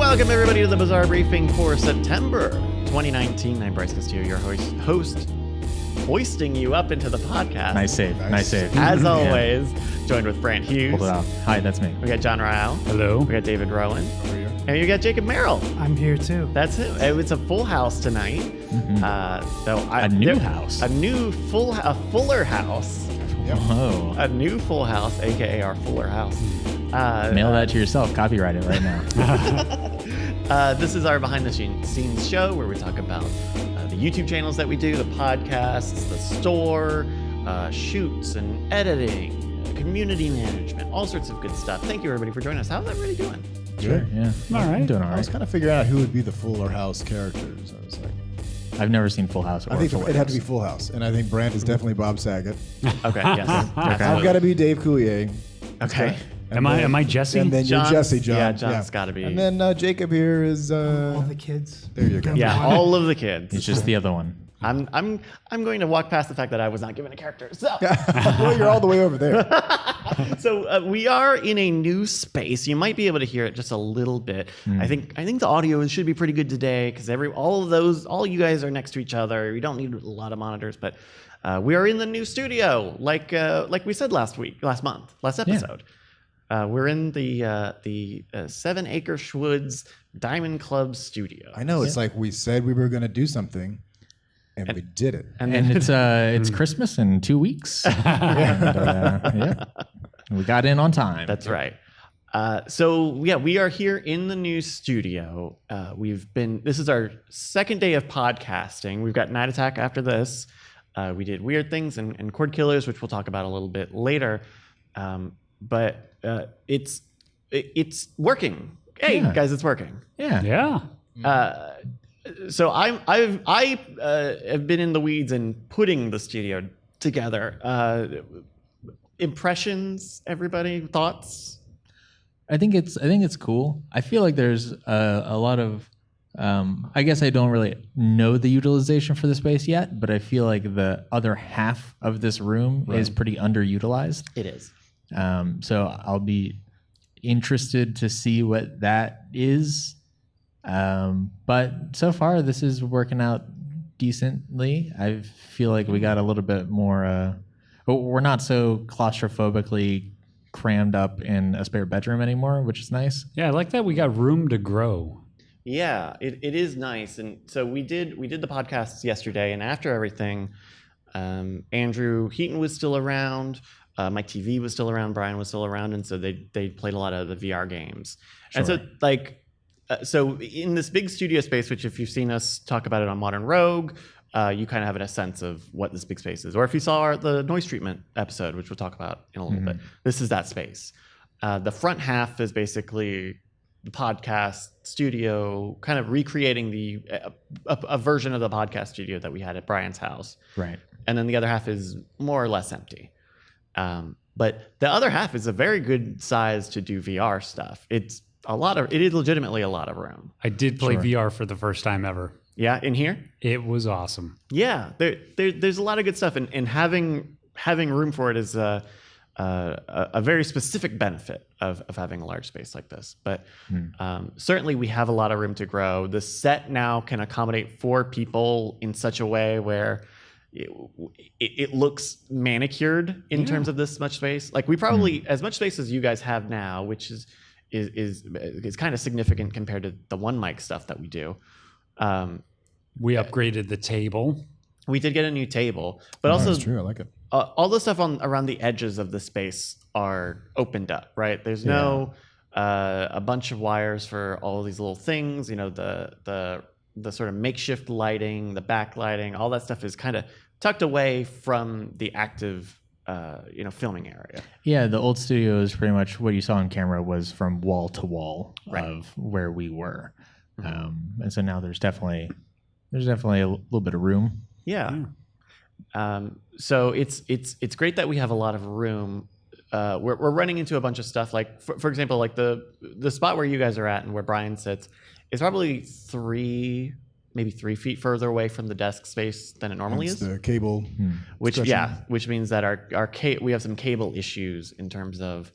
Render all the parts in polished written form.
Welcome, everybody, to the Bizarre Briefing for September 2019. I'm Bryce Castillo, your host, hoisting you up into the podcast. Nice save. As always, joined with Brant Hughes. Hold it off. Hi, that's me. We got John Ryle. Hello. We got David Rowan. How are you? And you got Jacob Merrill. I'm here too. That's him. It's a full house tonight. Mm-hmm. A fuller house. Yep. Oh. A new full house, aka our fuller house. Mail that to yourself. Copyright it right now. This is our behind the scenes show where we talk about the YouTube channels that we do, the podcasts, the store, shoots and editing, community management, all sorts of good stuff. Thank you, everybody, for joining us. How's everybody doing? Sure. Yeah. All right. I'm doing all I was right. kind of figuring out who would be the Fuller House characters. I was like, I've never seen Full House. Or I think Fuller it'd have to be House. Full House, and I think Brant is definitely Bob Saget. Okay, yes. I've got to be Dave Coulier. Okay. Am I Jesse? And then you're Jesse, John. Yeah, John's got to be. And then Jacob here is. All the kids. There you go. Yeah, all of the kids. It's just the other one. I'm going to walk past the fact that I was not given a character. So, Well, you're all the way over there. we are in a new space. You might be able to hear it just a little bit. I think the audio should be pretty good today because all you guys are next to each other. We don't need a lot of monitors, but we are in the new studio, like we said last episode. We're in the 7 Acre Schwoods Diamond Club studio. I know. It's like we said we were going to do something, and we did it. And And it's Christmas in 2 weeks. Yeah. We got in on time. That's right. We are here in the new studio. This is our second day of podcasting. We've got Night Attack after this. We did Weird Things and Cord Killers, which we'll talk about a little bit later. But it's working. Hey, Yeah. guys, it's working. Yeah. Yeah. So I have been in the weeds and putting the studio together. Impressions, everybody, thoughts? I think it's cool. I feel like there's a lot of. I guess I don't really know the utilization for the space yet, but I feel like the other half of this room is pretty underutilized. It is. So I'll be interested to see what that is. But so far, this is working out decently. I feel like we got a little bit more. We're not so claustrophobically crammed up in a spare bedroom anymore, which is nice. Yeah, I like that we got room to grow. Yeah, it is nice. And so we did the podcasts yesterday, and after everything, Andrew Heaton was still around. Mike TV was still around, Brian was still around, and so they played a lot of the VR games. Sure. And so in this big studio space, which if you've seen us talk about it on Modern Rogue, you kind of have a sense of what this big space is. Or if you saw the noise treatment episode, which we'll talk about in a little bit, this is that space. The front half is basically the podcast studio, kind of recreating a version of the podcast studio that we had at Brian's house. Right. And then the other half is more or less empty. But the other half is a very good size to do VR stuff. It is legitimately a lot of room. I did play Sure. VR for the first time ever. Yeah, in here? It was awesome. Yeah, there's a lot of good stuff, and having room for it is a very specific benefit of having a large space like this. But certainly we have a lot of room to grow. The set now can accommodate 4 people in such a way where it looks manicured in terms of this much space. Like we probably as much space as you guys have now, which is kind of significant compared to the one mic stuff that we do. We upgraded the table. We did get a new table, but also That's true. I like it. all the stuff around the edges of the space are opened up, right? There's no a bunch of wires for all of these little things. You know, the sort of makeshift lighting, the backlighting, all that stuff is kind of tucked away from the active, filming area. Yeah, the old studio is pretty much what you saw on camera was from wall to wall Right. of where we were, and so now there's definitely a little bit of room. Yeah. So it's great that we have a lot of room. We're running into a bunch of stuff. Like for example, like the spot where you guys are at and where Brian sits is probably 3 feet further away from the desk space than it normally That's is. the cable. Which means that we have some cable issues in terms of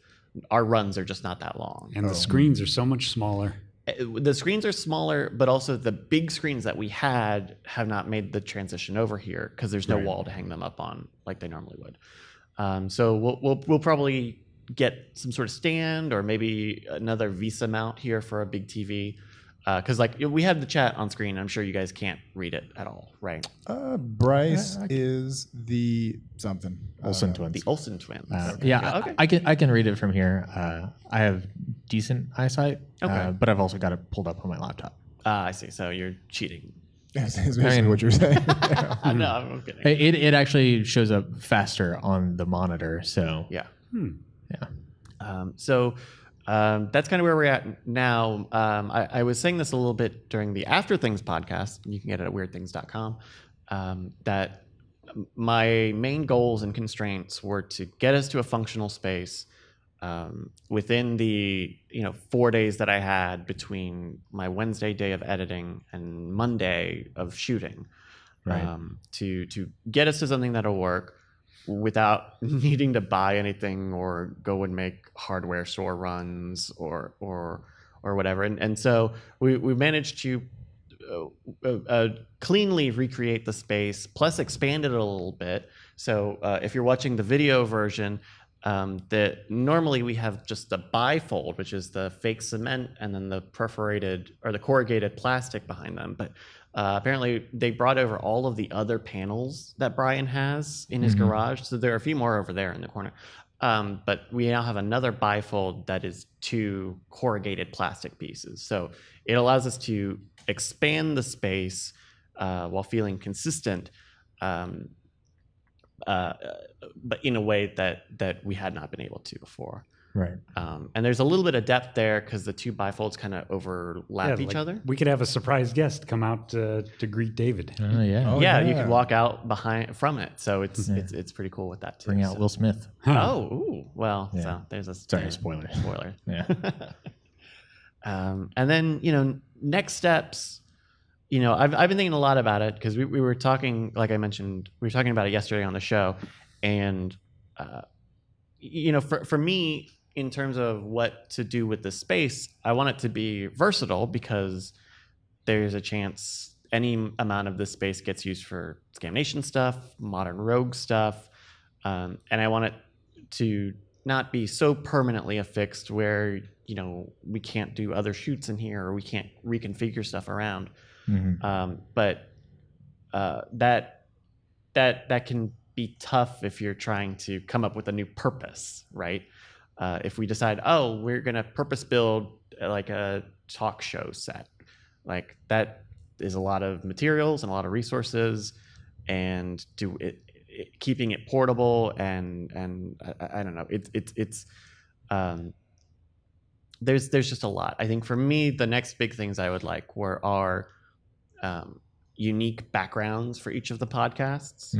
our runs are just not that long. And the screens are so much smaller. the screens are smaller, but also the big screens that we had have not made the transition over here because there's no wall to hang them up on like they normally would. So we'll probably get some sort of stand or maybe another Visa mount here for a big TV. Because like we have the chat on screen, I'm sure you guys can't read it at all, right? Bryce is the something. Olsen twins. The Olsen twins. Yeah, Okay. I can read it from here. I have decent eyesight, Okay. but I've also got it pulled up on my laptop. I see. So you're cheating. That's basically what you're saying. No, I'm kidding. It actually shows up faster on the monitor. So Yeah. yeah. That's kind of where we're at now. I was saying this a little bit during the After Things podcast. You can get it at weirdthings.com. That my main goals and constraints were to get us to a functional space within the 4 days that I had between my Wednesday day of editing and Monday of shooting. Right. To get us to something that'll work without needing to buy anything or go and make hardware store runs or whatever. And so we managed to cleanly recreate the space, plus expand it a little bit. So if you're watching the video version, that normally we have just the bifold, which is the fake cement, and then the perforated or the corrugated plastic behind them. But apparently they brought over all of the other panels that Brian has in his garage. So there are a few more over there in the corner. But we now have another bifold that is 2 corrugated plastic pieces. So it allows us to expand the space while feeling consistent, but in a way that we had not been able to before. Right. And there's a little bit of depth there because the 2 bifolds kind of overlap each other. We could have a surprise guest come out to greet David. Oh yeah. Oh, yeah, you yeah. could walk out from it. So it's pretty cool with that too. Bring out so. Will Smith. Oh, ooh, well, Yeah. so there's a Sorry, spoiler. Spoiler. Yeah. And then next steps. I've been thinking a lot about it because we were talking, like I mentioned, we were talking about it yesterday on the show, and for me, in terms of what to do with the space, I want it to be versatile because there's a chance any amount of this space gets used for Scam Nation stuff, Modern Rogue stuff, and I want it to not be so permanently affixed where we can't do other shoots in here or we can't reconfigure stuff around. But that can be tough if you're trying to come up with a new purpose, right? If we decide, we're gonna purpose build like a talk show set, like that is a lot of materials and a lot of resources, and keeping it portable and I don't know, it's there's just a lot. I think for me, the next big things I would like are unique backgrounds for each of the podcasts.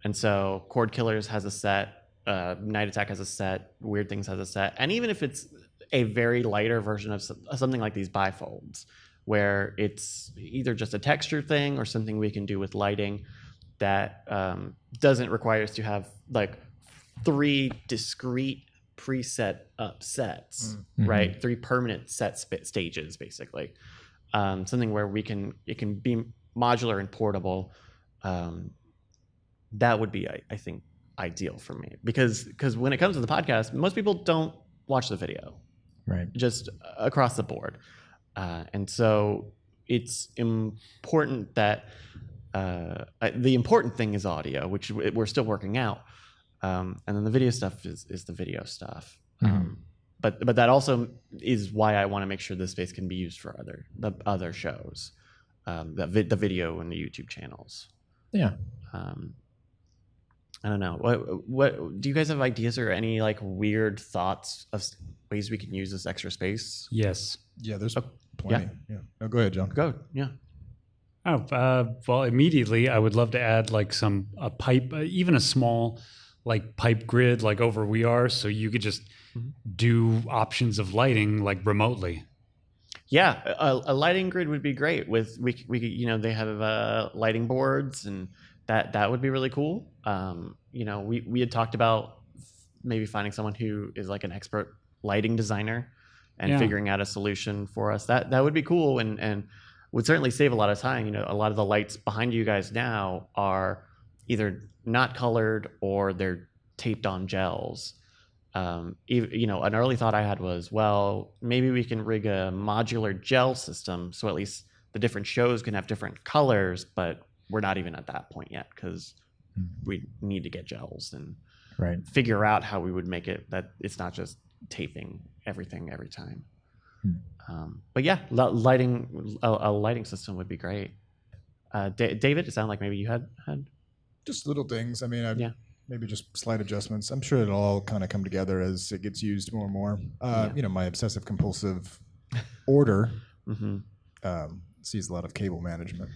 And so Cord Killers has a set, Night Attack has a set, Weird Things has a set, and even if it's a very lighter version of something like these bifolds, where it's either just a texture thing or something we can do with lighting that doesn't require us to have like 3 discrete preset up sets, right? 3 permanent set stages, basically. Something where it can be modular and portable. That would be, I think, ideal for me because when it comes to the podcast, most people don't watch the video, Right. just across the board, and so it's important that the important thing is audio, which we're still working out, and then the video stuff is the video stuff. But that also is why I want to make sure this space can be used for other shows, the video and the YouTube channels. Yeah. I don't know. What do you guys have ideas or any like weird thoughts of ways we can use this extra space? Yes. Yeah, there's plenty. Yeah. No, go ahead, John. Go. Yeah. Well, immediately I would love to add like a pipe, even a small like pipe grid like over we are, so you could just do options of lighting like remotely. Yeah, a lighting grid would be great. We could, they have lighting boards, and that would be really cool. We had talked about maybe finding someone who is like an expert lighting designer and figuring out a solution for us. That would be cool and would certainly save a lot of time. A lot of the lights behind you guys now are either not colored or they're taped on gels. An early thought I had was, well, maybe we can rig a modular gel system so at least the different shows can have different colors, but we're not even at that point yet because we need to get gels and figure out how we would make it that it's not just taping everything every time. But yeah, a lighting system would be great. David, it sounded like maybe you had just little things. I mean, maybe just slight adjustments. I'm sure it'll all kind of come together as it gets used more and more. My obsessive compulsive order sees a lot of cable management.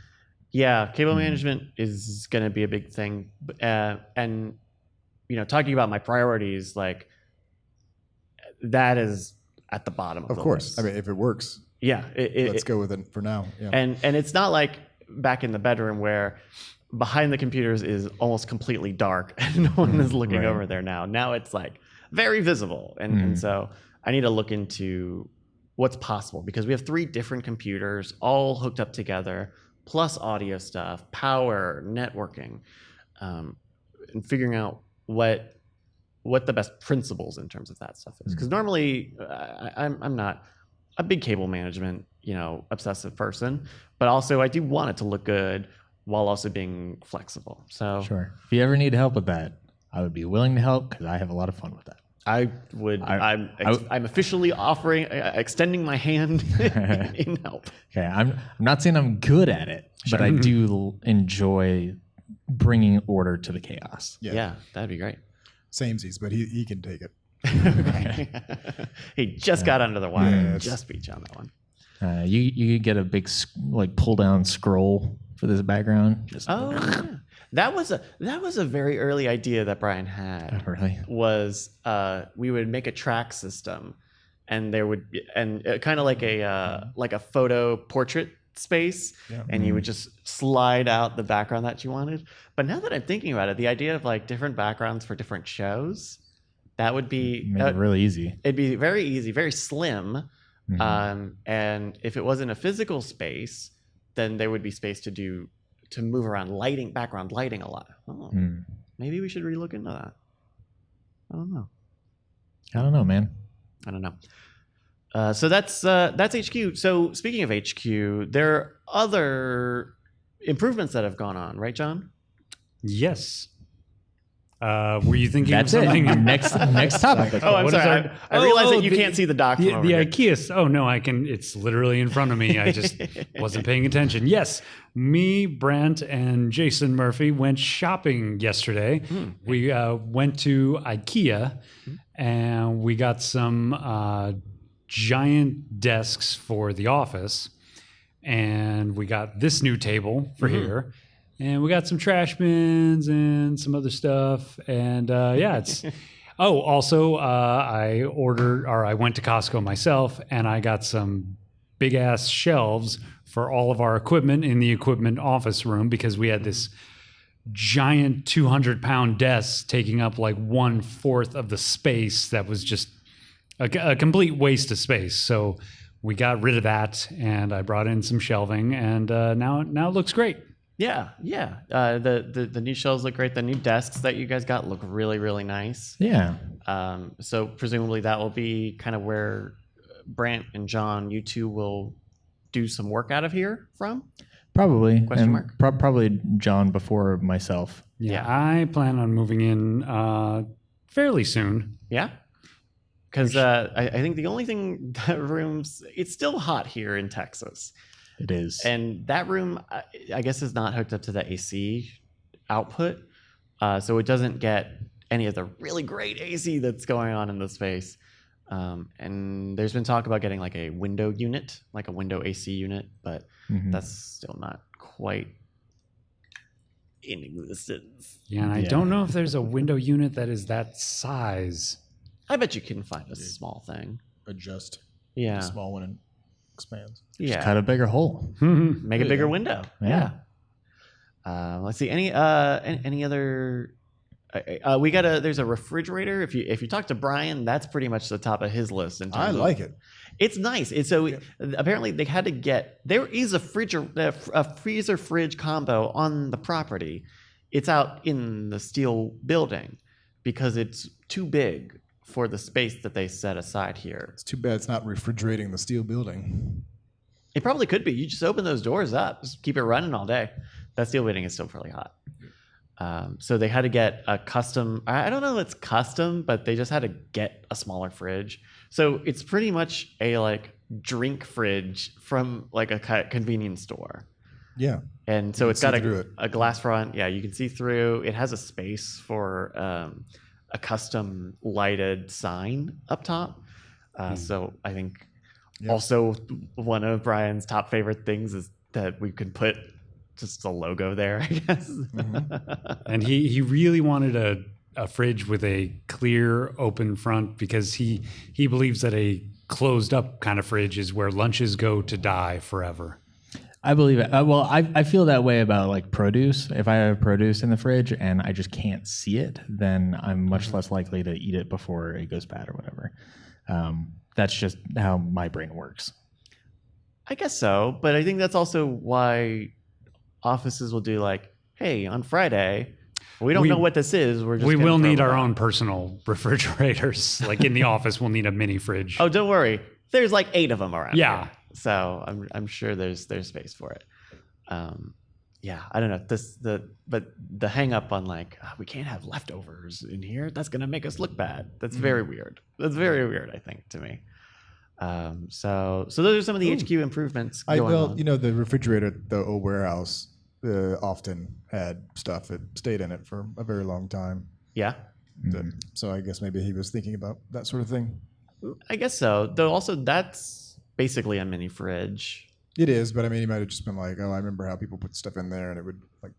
Yeah, cable management is going to be a big thing. And talking about my priorities, like that is at the bottom of the course. list. I mean, if it works, let's go with it for now. Yeah. And it's not like back in the bedroom where behind the computers is almost completely dark and no one is looking over there now. Now it's like very visible. And so I need to look into what's possible because we have 3 different computers all hooked up together, plus audio stuff, power, networking, and figuring out what the best principles in terms of that stuff is. Because normally I'm not a big cable management, obsessive person, but also I do want it to look good while also being flexible. So sure. If you ever need help with that, I would be willing to help because I have a lot of fun with that. I would. I'm officially extending my hand in help. Okay, I'm not saying I'm good at it, but I do enjoy bringing order to the chaos. Yeah, that'd be great. Samesies, but he can take it. Okay. He just got under the wire. Just beat you on that one. You could get a big pull down scroll for this background. Yeah. That was a very early idea that Brian had. Oh, really? Was we would make a track system, and there would be, kind of like a photo portrait space, and you would just slide out the background that you wanted. But now that I'm thinking about it, the idea of like different backgrounds for different shows, that would be really easy. It'd be very easy, very slim. And if it wasn't a physical space, then there would be space to move around background lighting a lot. Maybe we should relook into that. I don't know, man. I don't know. So that's HQ. So speaking of HQ, there are other improvements that have gone on, right, John? Yes. Were you thinking That's of something? it. Next topic. I'm sorry. I realize that you can't see the doc. The IKEA. Oh no, I can. It's literally in front of me. I just wasn't paying attention. Yes, me, Brent, and Jason Murphy went shopping yesterday. We went to IKEA and we got some giant desks for the office, and we got this new table for here. And we got some trash bins and some other stuff. And it's. Also, I went to Costco myself and I got some big ass shelves for all of our equipment in the equipment office room because we had this giant 200-pound desk taking up like 1/4 of the space that was just a complete waste of space. So we got rid of that and I brought in some shelving and now it looks great. Yeah. The new shelves look great. The new desks that you guys got look really, really nice. Yeah. So presumably that will be kind of where Brant and John, you two will do some work out of here from? Probably. Question mark? Probably John before myself. Yeah, I plan on moving in fairly soon. Yeah? Because I think the only thing that it's still hot here in Texas. It is. And that room, I guess, is not hooked up to the AC output. So it doesn't get any of the really great AC that's going on in the space. And there's been talk about getting like a window unit, like a window AC unit, but that's still not quite in existence. Yeah, and I don't know if there's a window unit that is that size. I bet you can find a small thing. Adjust. Yeah. The small one and expands. Yeah. Just cut a bigger hole. Make a bigger window. Yeah. Let's see. Any other There's a refrigerator. If you talk to Brian, that's pretty much the top of his list. I like it. It's nice. Apparently they had to there is a freezer fridge combo on the property. It's out in the steel building because it's too big for the space that they set aside here. It's too bad it's not refrigerating the steel building. It probably could be. You just open those doors up, just keep it running all day. That steel building is still fairly hot. So they had to get a custom, I don't know if it's custom, but they just had to get a smaller fridge. So it's pretty much a like drink fridge from like a convenience store. Yeah. And so it's got a glass front. Yeah, you can see through. It has a space for a custom lighted sign up top. So I think also one of Brian's top favorite things is that we could put just a logo there, I guess. Mm-hmm. And he really wanted a fridge with a clear open front because he believes that a closed up kind of fridge is where lunches go to die forever. I believe it. Well, I feel that way about like produce. If I have produce in the fridge and I just can't see it, then I'm much less likely to eat it before it goes bad or whatever. That's just how my brain works. I guess so, but I think that's also why offices will do like, hey, on Friday, we don't know what this is. We will need our own personal refrigerators. Like in the office, we'll need a mini fridge. Oh, don't worry. There's like 8 of them around. Yeah. Here. So I'm sure there's space for it. Yeah, I don't know. But the hang up on like we can't have leftovers in here. That's gonna make us look bad. That's very weird. That's very weird, I think, to me. So those are some of the HQ improvements. The refrigerator at the old warehouse often had stuff that stayed in it for a very long time. Yeah. So I guess maybe he was thinking about that sort of thing. I guess so. Though also that's basically a mini fridge. It is, but I mean, he might have just been like, "Oh, I remember how people put stuff in there, and it would like,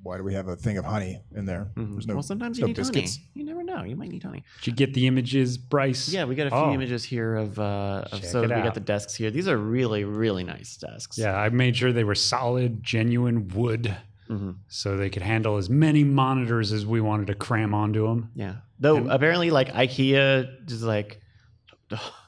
why do we have a thing of honey in there?" Mm-hmm. Well, sometimes you need biscuits. Honey. You never know. You might need honey. Did you get the images, Bryce? Yeah, we got a few images here of so we got the desks here. These are really, really nice desks. Yeah, I made sure they were solid, genuine wood, so they could handle as many monitors as we wanted to cram onto them. Yeah, though apparently, like IKEA just like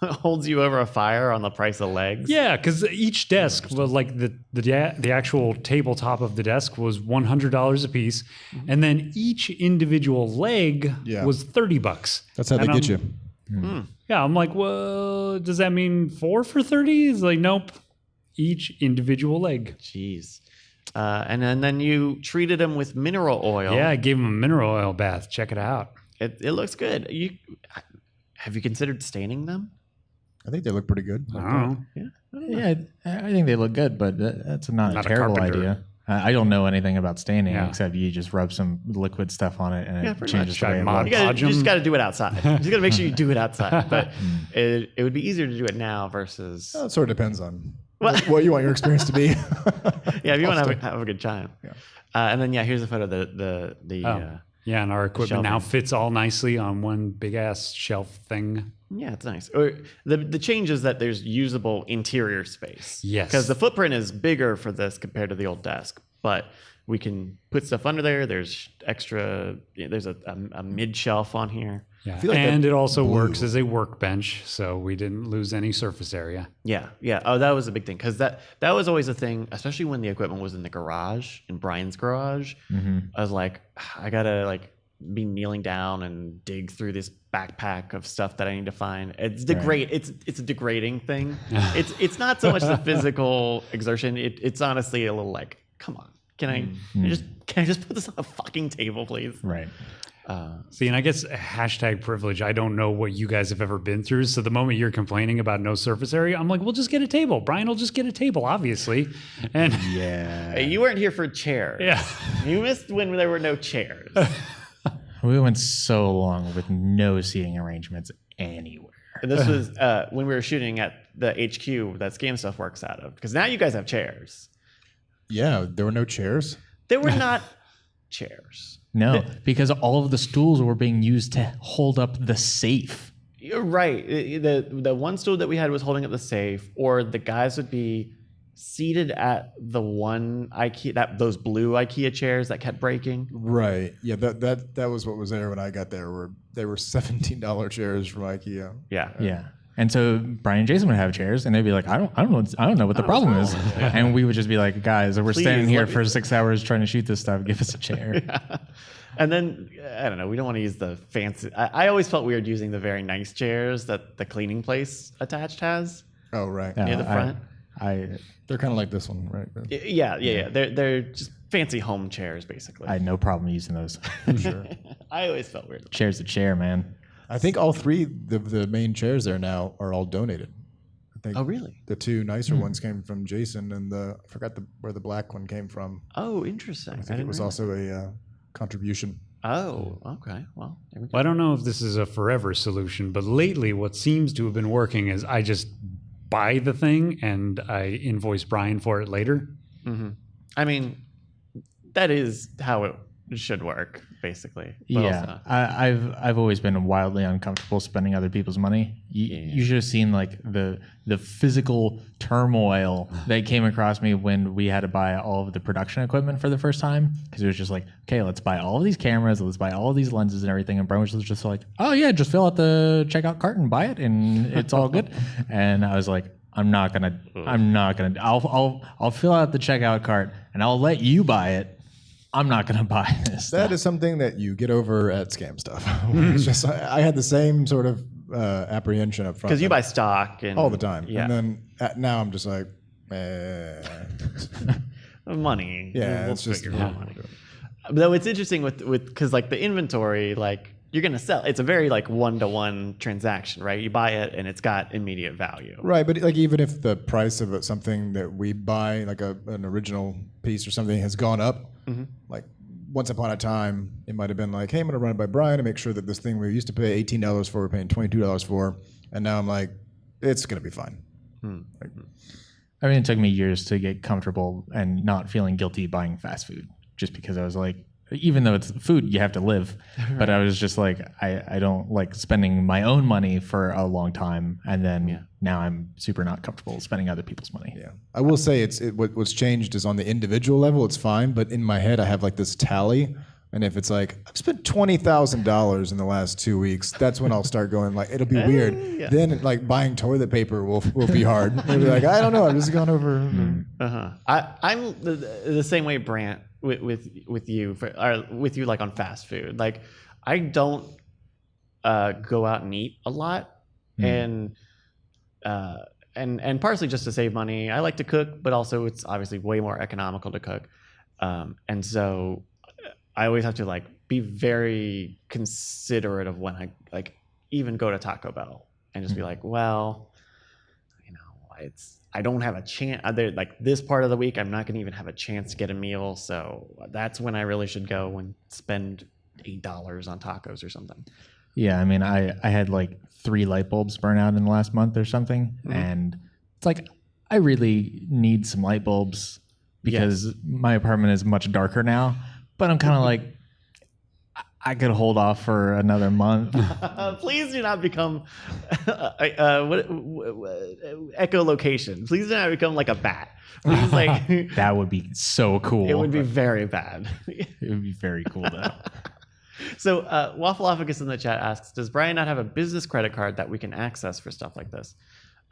holds you over a fire on the price of legs. Yeah, because each desk was like the actual tabletop of the desk was $100 a piece, and then each individual leg was $30. That's how they get you. Yeah, I'm like, well, does that mean 4 for 30? It's like, nope, each individual leg. Jeez. And then you treated them with mineral oil. Yeah, I gave them a mineral oil bath. Check it out. It looks good. Have you considered staining them? I think they look pretty good. I don't know. Yeah, I think they look good, but that's not a terrible idea. I don't know anything about staining except you just rub some liquid stuff on it and it changes the way it looks. You just got to do it outside. You just got to make sure you do it outside. But it would be easier to do it now versus. Well, it sort of depends on what you want your experience to be. Yeah, if you want to have a good time. Yeah. And then here's a photo of the yeah, and our equipment now fits all nicely on one big ass shelf thing. Yeah, it's nice. Or the change is that there's usable interior space. Yes. Because the footprint is bigger for this compared to the old desk, but we can put stuff under there. There's extra. There's a mid shelf on here. Yeah, and it also works as a workbench, so we didn't lose any surface area. Yeah. Oh, that was a big thing because that was always a thing, especially when the equipment was in the garage, in Brian's garage. I was like, I gotta like be kneeling down and dig through this backpack of stuff that I need to find. It's It's a degrading thing. It's not so much the physical exertion. It's honestly a little like, come on, can I just put this on a fucking table, please? Right. See, and I guess #privilege. I don't know what you guys have ever been through. So the moment you're complaining about no surface area, I'm like, we'll just get a table. Brian will just get a table, obviously. And hey, you weren't here for chairs. Yeah, you missed when there were no chairs. We went so long with no seating arrangements anywhere. And this was when we were shooting at the HQ that Scam Stuff works out of. Because now you guys have chairs. Yeah, there were no chairs. There were not chairs. No, because all of the stools were being used to hold up the safe. You're right. The one stool that we had was holding up the safe, or the guys would be seated at the one IKEA, those blue IKEA chairs that kept breaking. Right. Yeah. That was what was there when I got there. They were $17 chairs from IKEA. Yeah. And so Brian and Jason would have chairs, and they'd be like, I don't know what the problem is, and we would just be like, guys, we're standing here for 6 hours trying to shoot this stuff. Give us a chair. Yeah. And then I don't know. We don't want to use the fancy. I always felt weird using the very nice chairs that the cleaning place attached has. Oh, right. Near the front. They're kind of like this one, right? Yeah. They're just fancy home chairs, basically. I had no problem using those. Sure. I always felt weird. Chair's a chair, man. I think all three the main chairs there now are all donated. I think. Oh, really? The two nicer ones came from Jason, and I forgot where the black one came from. Oh, interesting. I think it was also a contribution. Oh, okay. Well, there we go. Well, I don't know if this is a forever solution, but lately what seems to have been working is I just buy the thing and I invoice Brian for it later. Mm-hmm. I mean, that is how it should work, basically. But Yeah, I've always been wildly uncomfortable spending other people's money. You should have seen like the physical turmoil that came across me when we had to buy all of the production equipment for the first time, because it was just like, okay, let's buy all of these cameras, let's buy all of these lenses and everything, and Brian was just like, oh yeah, just fill out the checkout cart and buy it and it's all good. And I was like, I'll fill out the checkout cart and I'll let you buy it. I'm not going to buy this. That is something that you get over at Scam Stuff. It's just I had the same sort of apprehension up front. because you buy stock and all the time. Yeah. And then now I'm just like, money. yeah, We'll it's just figure out money. Though it's interesting with because like the inventory, like you're gonna sell. It's a very like 1-to-1 transaction, right? You buy it and it's got immediate value. right. But like even if the price of something that we buy, like an original piece or something, has gone up, like once upon a time, it might have been like, hey, I'm going to run it by Brian and make sure that this thing we used to pay $18 for, we're paying $22 for. And now I'm like, it's going to be fine. Like, I mean, it took me years to get comfortable and not feeling guilty buying fast food, just because I was like, even though it's food, you have to live. Right. But I was just like, I don't like spending my own money for a long time. And then now I'm super not comfortable spending other people's money. yeah. I will say what's changed is on the individual level, it's fine. But in my head, I have like this tally. And if it's like, I've spent $20,000 in the last 2 weeks, that's when I'll start going like, it'll be weird. Yeah. Then like buying toilet paper will be hard. It'll be like, I don't know. I've just gone over. I'm the same way, Brant, with you like on fast food. Like I don't go out and eat a lot, and partially just to save money. I like to cook, but also it's obviously way more economical to cook, and so I always have to like be very considerate of when I like even go to Taco Bell and just be like, well, I don't have a chance. Like this part of the week, I'm not going to even have a chance to get a meal. So that's when I really should go and spend $8 on tacos or something. Yeah, I mean, I had like 3 light bulbs burn out in the last month or something. And it's like, I really need some light bulbs because my apartment is much darker now. But I'm kind of like, I could hold off for another month. Please do not become echolocation. Please do not become like a bat. Please, like that would be so cool. It would be very bad. It would be very cool though. So Waffleophagus in the chat asks, does Brian not have a business credit card that we can access for stuff like this?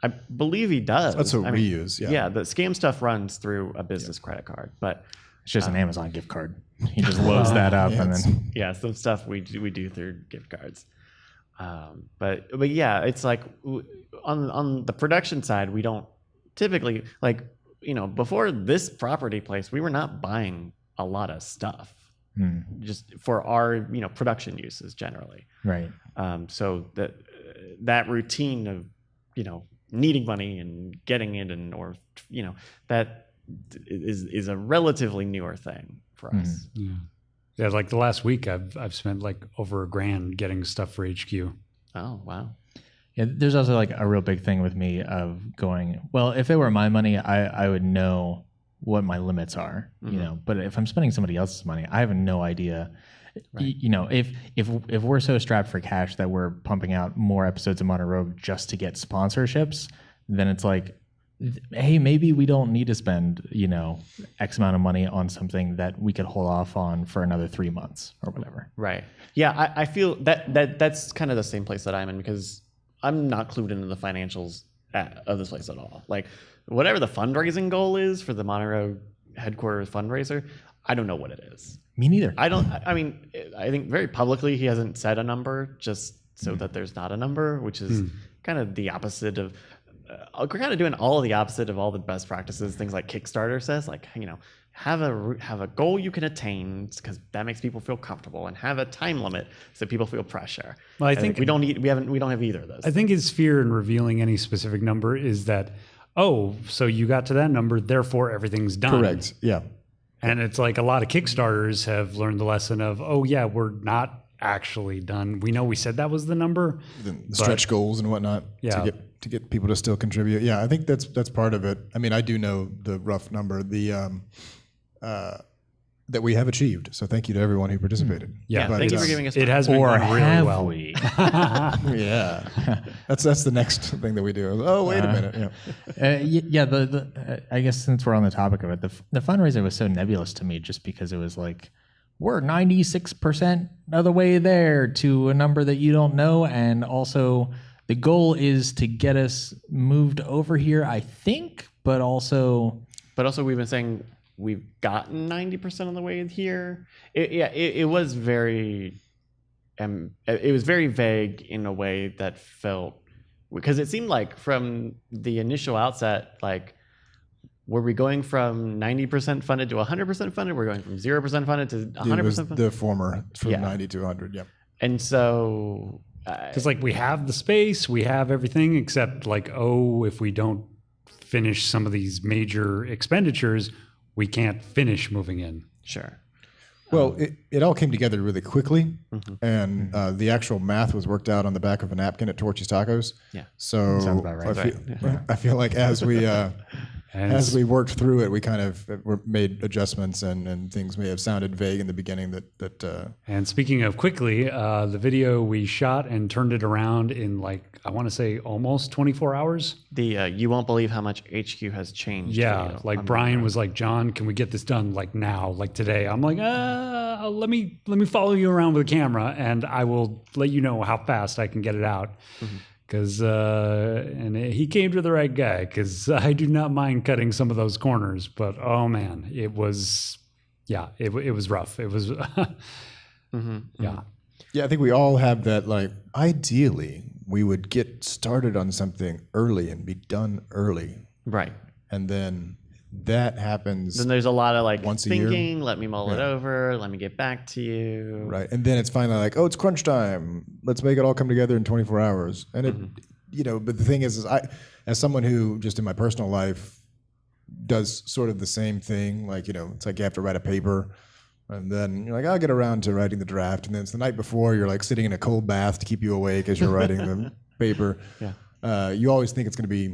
I believe he does. That's what we use. Yeah. Yeah, the Scam Stuff runs through a business credit card, but it's just an Amazon gift card. He just loads that up and then some stuff we do through gift cards. But yeah, it's like on the production side, we don't typically like, before this property place, we were not buying a lot of stuff just for our production uses generally. Right. So that routine of needing money and getting it that is a relatively newer thing for us. Yeah, like the last week I've spent like over $1,000 getting stuff for HQ. Oh, wow. Yeah, there's also like a real big thing with me of going, well, if it were my money, I would know what my limits are, but if I'm spending somebody else's money, I have no idea. Right. If we're so strapped for cash that we're pumping out more episodes of Modern Rogue just to get sponsorships, then it's like hey, maybe we don't need to spend, X amount of money on something that we could hold off on for another 3 months or whatever. Right. Yeah, I feel that's kind of the same place that I'm in, because I'm not clued into the financials of this place at all. Like, whatever the fundraising goal is for the Monroe headquarters fundraiser, I don't know what it is. Me neither. I mean, I think very publicly he hasn't said a number, just so that there's not a number, which is kind of the opposite of. We're kind of doing all of the opposite of all the best practices. Things like Kickstarter says, like, have a goal you can attain, because that makes people feel comfortable, and have a time limit so people feel pressure. Well, I think we don't have either of those. I think his fear in revealing any specific number is that, so you got to that number, therefore everything's done. Correct. Yeah. And it's like a lot of Kickstarters have learned the lesson of, we're not actually done. We know we said that was the number. The stretch goals and whatnot to get people to still contribute. Yeah, I think that's part of it. I mean, I do know the rough number that we have achieved. So thank you to everyone who participated. Yeah, But, thank you for giving us. It has been Or done really have well. we? Yeah, that's the next thing that we do. Oh, wait a minute. Yeah. I guess since we're on the topic of it, the fundraiser was so nebulous to me, just because it was like, we're 96% of the way there to a number that you don't know, and also the goal is to get us moved over here, I think, but also we've been saying we've gotten 90% of the way here. It was very vague in a way that felt, because it seemed like from the initial outset, like, were we going from 90% funded to 100% funded? We're going from 0% funded to 100% It was funded? the former, from 90 to 100. Yeah. And so... Because we have the space, we have everything, except if we don't finish some of these major expenditures, we can't finish moving in. Sure. Well, it all came together really quickly, and the actual math was worked out on the back of a napkin at Torchy's Tacos. Yeah. So Sounds about right. I feel like as we worked through it, we kind of made adjustments, and things may have sounded vague in the beginning. And speaking of quickly, the video we shot and turned it around in I want to say almost 24 hours. You won't believe how much HQ has changed. Yeah, Brian was like, John, can we get this done now, today? I'm like, let me follow you around with a camera, and I will let you know how fast I can get it out. Because he came to the right guy, because I do not mind cutting some of those corners, but oh man, it was rough. It was Yeah, I think we all have that. Ideally, we would get started on something early and be done early, right? And then that happens. Then there's a lot of once thinking. Let me mull it over. Let me get back to you. Right, and then it's finally it's crunch time. Let's make it all come together in 24 hours. And it, but the thing is I, as someone who just in my personal life does sort of the same thing. It's like you have to write a paper, and then you're like, I'll get around to writing the draft, and then it's the night before. You're sitting in a cold bath to keep you awake as you're writing the paper. Yeah, you always think it's going to be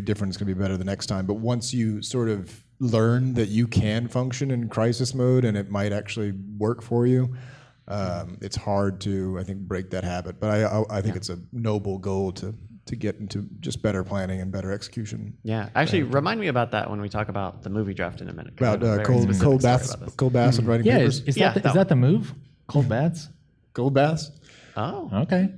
different. It's going to be better the next time. But once you sort of learn that you can function in crisis mode and it might actually work for you, it's hard to, I think, break that habit. But I think it's a noble goal to get into just better planning and better execution. Yeah, actually, remind me about that when we talk about the movie draft in a minute. About cold baths and writing papers. Is that the move? Cold baths? Cold baths? Oh, okay.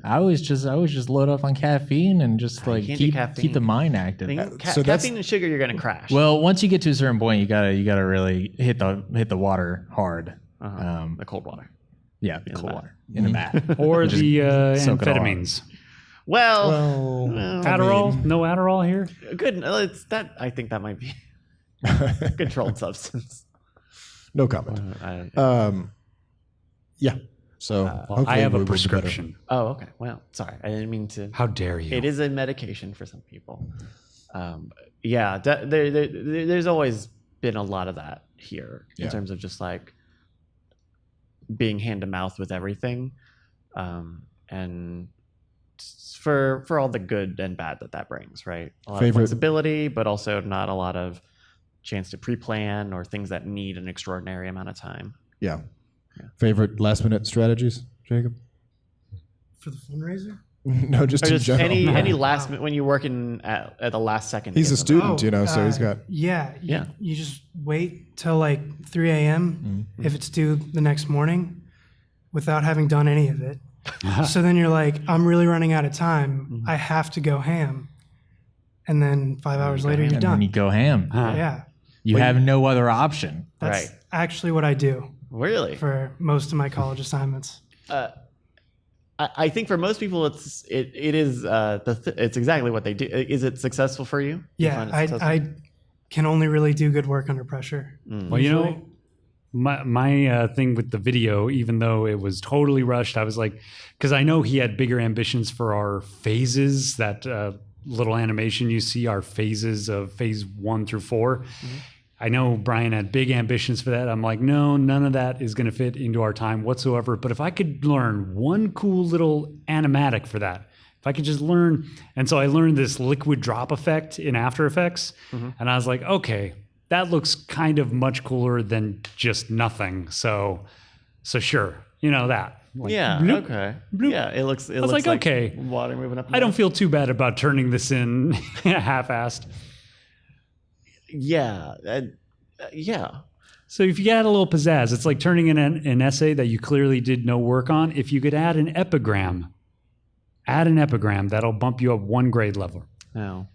I always just load up on caffeine and just keep the mind active. Caffeine and sugar, you're gonna crash. Well, once you get to a certain point, you gotta really hit the water hard. The cold water. Yeah, the cold water in the bath, or the amphetamines. Well, Adderall. No Adderall here. Good. It's that. I think that might be a controlled substance. No comment. Yeah. So I have a prescription. Oh, okay. Well, sorry, I didn't mean to. How dare you? It is a medication for some people. There's always been a lot of that here in terms of just being hand to mouth with everything, and for all the good and bad that brings, right? A lot of flexibility, but also not a lot of chance to pre-plan or things that need an extraordinary amount of time. Yeah. Favorite last minute strategies, Jacob? For the fundraiser? No, just Or in just general. any last minute when you're working at the last second. to He's get a something? student, so he's got. Yeah. Yeah. You just wait till like 3 a.m. if it's due the next morning without having done any of it. So then you're like, I'm really running out of time. I have to go ham. And then 5 hours later, you're And done. then you go ham. Yeah. You have no other option. That's Right. actually what I do Really? for most of my college assignments. I think for most people, it's exactly what they do. Is it successful for you? Do you Yeah. find it successful? I can only really do good work under pressure. Well, you know, my thing with the video, even though it was totally rushed, I was like, because I know he had bigger ambitions for our phases. That little animation you see, our phases of phase 1 through 4. I know Brian had big ambitions for that. I'm like, no, none of that is going to fit into our time whatsoever. But if I could learn one cool little animatic for that, if I could just learn. And so I learned this liquid drop effect in After Effects. And I was like, okay, that looks kind of much cooler than just nothing. So sure, that. Like, Yeah. bloop. Okay. bloop. Yeah. It looks. It was looks like, okay. water moving up. And I don't down. feel too bad about turning this in half-assed. Yeah. Yeah. So if you add a little pizzazz, it's like turning in an essay that you clearly did no work on. If you could add an epigram, that'll bump you up 1 grade level. No.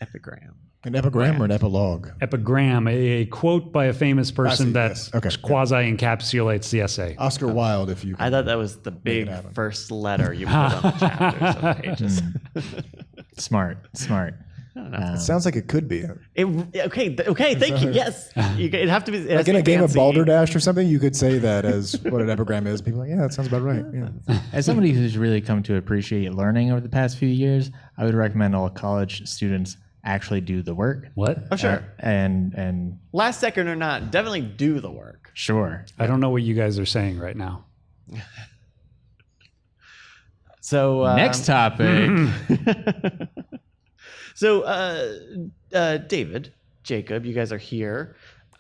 Epigram. An epigram or an epilogue? Epigram, a quote by a famous person that yes. Okay. quasi encapsulates the essay. Oscar Wilde, if you. I thought that was the big first letter you put on the chapters of pages. Smart. It sounds like it could be. Okay. Thank you. Yes. It'd have to be. Like in a game of Balderdash or something, you could say that as what an epigram is. People are like, yeah, that sounds about right. Yeah. As somebody who's really come to appreciate learning over the past few years, I would recommend all college students actually do the work. What? Oh, sure. And Last second or not, definitely do the work. sure. I don't know what you guys are saying right now. So Next topic. So David, Jacob, you guys are here.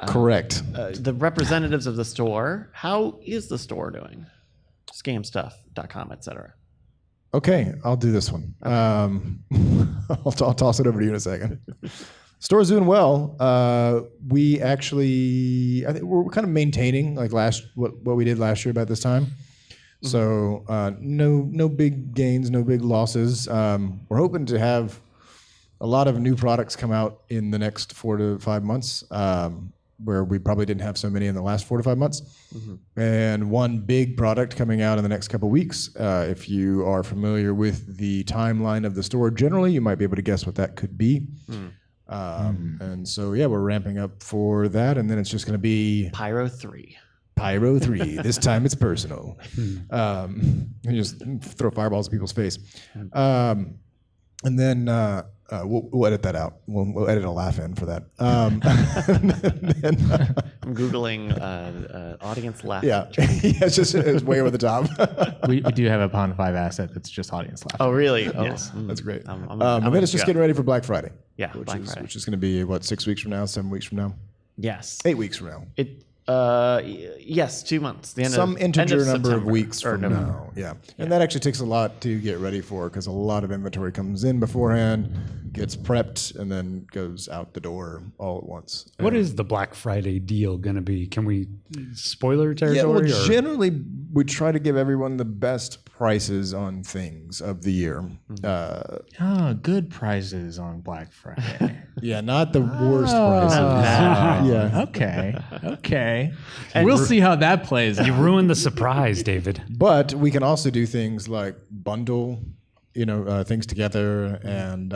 Correct. The representatives of the store. How is the store doing? Scamstuff.com, etc. Okay, I'll do this one. I'll toss it over to you in a second. Store's doing well. We actually, I think we're kind of maintaining like what we did last year about this time. So no big gains, no big losses. We're hoping to have a lot of new products come out in the next 4 to 5 months, where we probably didn't have so many in the last 4 to 5 months. And one big product coming out in the next couple of weeks. If you are familiar with the timeline of the store generally, you might be able to guess what that could be. And so, yeah, we're ramping up for that. And then it's just going to be Pyro 3. Pyro 3. This time it's personal. You just throw fireballs at people's face. And then we'll edit that out. We'll edit a laugh in for that. I'm Googling audience laugh. Yeah, it's way over the top. we do have a Pond 5 asset that's just audience laugh. Oh, really? Oh, Yes. That's great. I'm And then it's just getting ready for Black Friday. Yeah, Black Friday. Which is going to be, 6 weeks from now, 7 weeks from now? Yes. 8 weeks from now. Yes, 2 months. The end Some of, integer end of number of September, weeks or from November. now. Yeah. And that actually takes a lot to get ready for because a lot of inventory comes in beforehand, gets prepped, and then goes out the door all at once. What is the Black Friday deal going to be? Can we spoiler territory? Yeah, well, or? generally, we try to give everyone the best prices on things of the year. Oh, good prices on Black Friday. Yeah, not the worst prices. Yeah. Okay. We'll see how that plays out. You ruined the surprise, David. But we can also do things like bundle, things together, and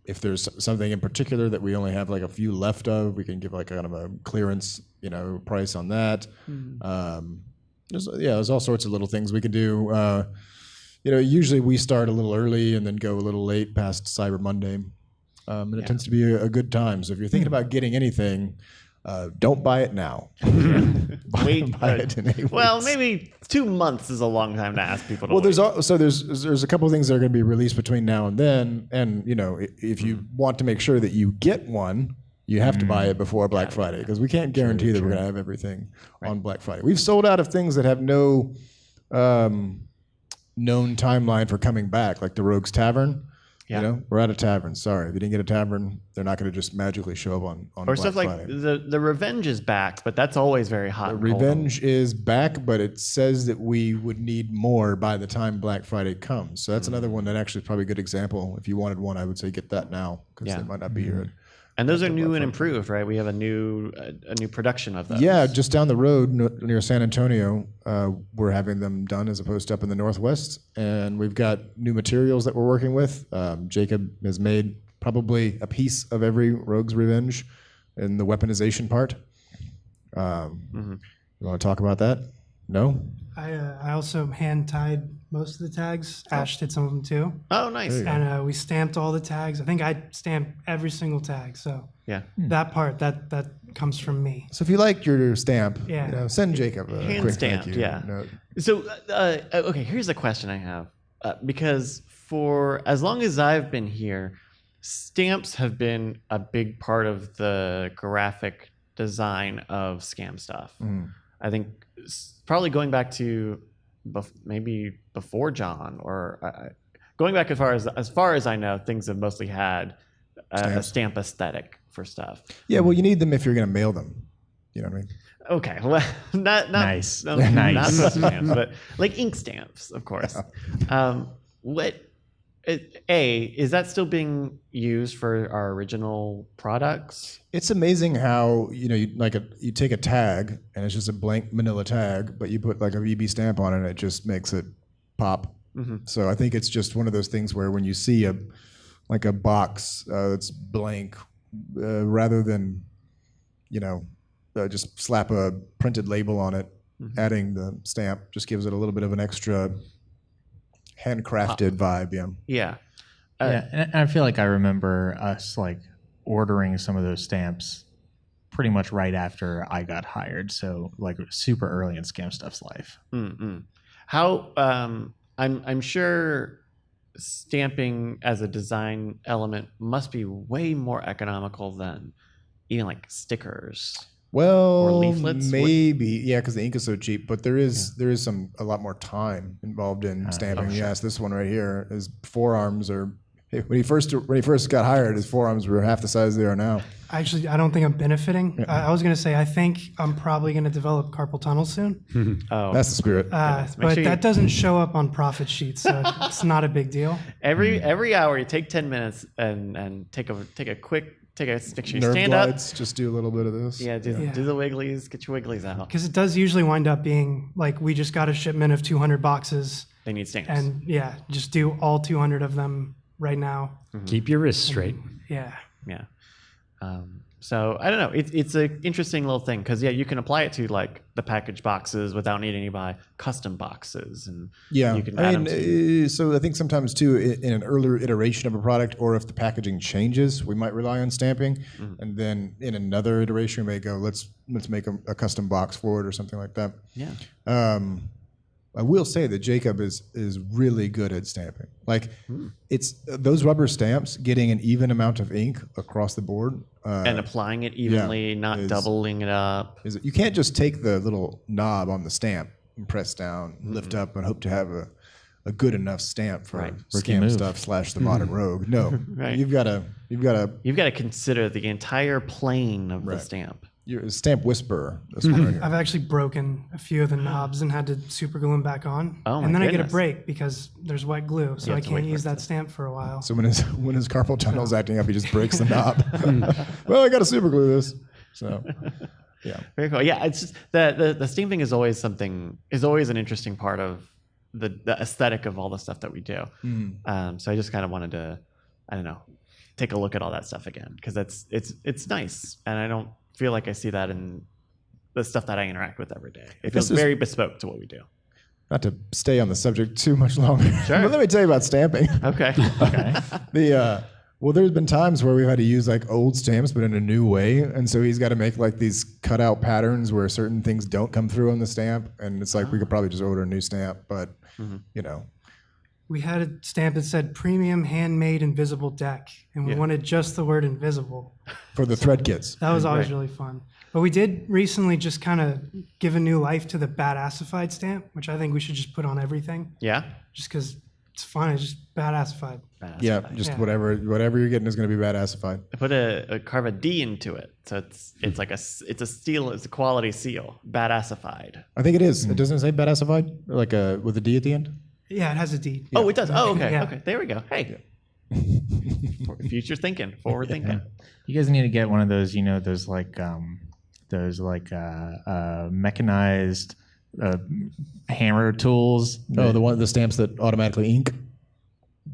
if there's something in particular that we only have like a few left of, we can give like kind of a clearance, price on that. There's all sorts of little things we can do. Usually we start a little early and then go a little late past Cyber Monday, and it tends to be a good time. So if you're thinking about getting anything, don't buy it now. Wait, buy it in 8 weeks. well, maybe 2 months is a long time to ask people to Well, wait. there's a couple of things that are going to be released between now and then, and if you want to make sure that you get one, you have to buy it before Black Friday because we can't guarantee that we're going to have everything on Black Friday. We've sold out of things that have no known timeline for coming back, like the Rogue's Tavern. Yeah. You know, we're at a tavern. Sorry, if you didn't get a tavern, they're not going to just magically show up on Or Black stuff like Friday. the Revenge is back, but that's always very hot. and cold. Revenge is back, but it says that we would need more by the time Black Friday comes. So that's another one that actually is probably a good example. If you wanted one, I would say get that now because Yeah. they might not be here. And those are new and improved, right? We have a new production of those. Yeah, just down the road near San Antonio, we're having them done as opposed to up in the Northwest. And we've got new materials that we're working with. Jacob has made probably a piece of every Rogue's Revenge in the weaponization part. You want to talk about that? No? I also hand tied most of the tags. Ash did some of them too. Oh, nice. And we stamped all the tags. I think I stamped every single tag. So Yeah. that part, that comes from me. So if you like your stamp, Yeah. you know, send Jacob a Hand quick stamped, thank you yeah. note. So, okay, here's a question I have. Because for as long as I've been here, stamps have been a big part of the graphic design of scam stuff. I think probably going back to maybe before John, or going back as far as I know, things have mostly had a stamp aesthetic for stuff. Yeah, well, you need them if you're going to mail them. You know what I mean? Okay, well, not Nice. not Nice. postage stamps, but like ink stamps, of course. Is that still being used for our original products? It's amazing how you take a tag and it's just a blank manila tag, but you put like a VB stamp on it, and it just makes it pop. So I think it's just one of those things where when you see a box that's blank, rather than just slap a printed label on it, adding the stamp just gives it a little bit of an extra handcrafted vibe. Yeah. Yeah, and I feel like I remember us like ordering some of those stamps pretty much right after I got hired. So like super early in Scam Stuff's life. How I'm sure stamping as a design element must be way more economical than even like stickers. Well, Or leaflets? maybe, yeah, because the ink is so cheap. But there is a lot more time involved in stamping. Yes, this one right here, his forearms are. When he first got hired, his forearms were half the size they are now. Actually, I don't think I'm benefiting. I was going to say, I think I'm probably going to develop carpal tunnel soon. Oh, That's the spirit. But sure that doesn't show up on profit sheets, so it's not a big deal. every hour you take 10 minutes and take a quick make sure you Nerve stand glides, up. just do a little bit of this. Yeah, do the wigglies, get your wigglies out. Because it does usually wind up being like we just got a shipment of 200 boxes, They need stamps. and yeah, just do all 200 of them right now. Keep your wrists straight. Yeah. Yeah. So I don't know. It's an interesting little thing because you can apply it to like the package boxes without needing to buy custom boxes, and Yeah, you can add them to. so I think sometimes too, in an earlier iteration of a product, or if the packaging changes, we might rely on stamping, and then in another iteration, we may go, let's make a custom box for it or something like that. Yeah. I will say that Jacob is really good at stamping. Like it's those rubber stamps, getting an even amount of ink across the board. And applying it evenly, not doubling it up. You can't just take the little knob on the stamp and press down, lift up, and hope to have a good enough stamp for Scam Stuff / the Modern Rogue. No, Right. you've got to consider the entire plane of the stamp. You're a stamp whisperer. This one right here. I've actually broken a few of the knobs and had to super glue them back on. Oh, my and then I get a goodness. break because there's wet glue, so I have to wait can't for use it that to- stamp for a while. So when his carpal tunnel's acting up, he just breaks the knob. Well, I got to super glue this. So yeah. Very cool. Yeah, it's just the stamping is always an interesting part of the aesthetic of all the stuff that we do. So I just kind of wanted to, I don't know, take a look at all that stuff again because it's nice, and I don't feel like I see that in the stuff that I interact with every day. It feels very bespoke to what we do. Not to stay on the subject too much longer, Sure. but let me tell you about stamping. Okay. Well, there's been times where we've had to use like old stamps, but in a new way, and so he's got to make like these cutout patterns where certain things don't come through on the stamp, and it's like we could probably just order a new stamp, but we had a stamp that said premium handmade invisible deck, and we wanted just the word invisible For the thread kits. That was always really fun. But we did recently just kind of give a new life to the badassified stamp, which I think we should just put on everything. Yeah. Just because it's fun. It's just badassified. Yeah, just whatever you're getting is going to be badassified. I put carve a D into it, so it's like it's a seal. It's a quality seal. Badassified. I think it is. It doesn't say badassified, like with a D at the end. Yeah, it has a D. Oh, it does. Oh, okay. Yeah. Okay, there we go. Hey, future thinking, forward thinking. You guys need to get one of those, those mechanized hammer tools. The stamps that automatically ink.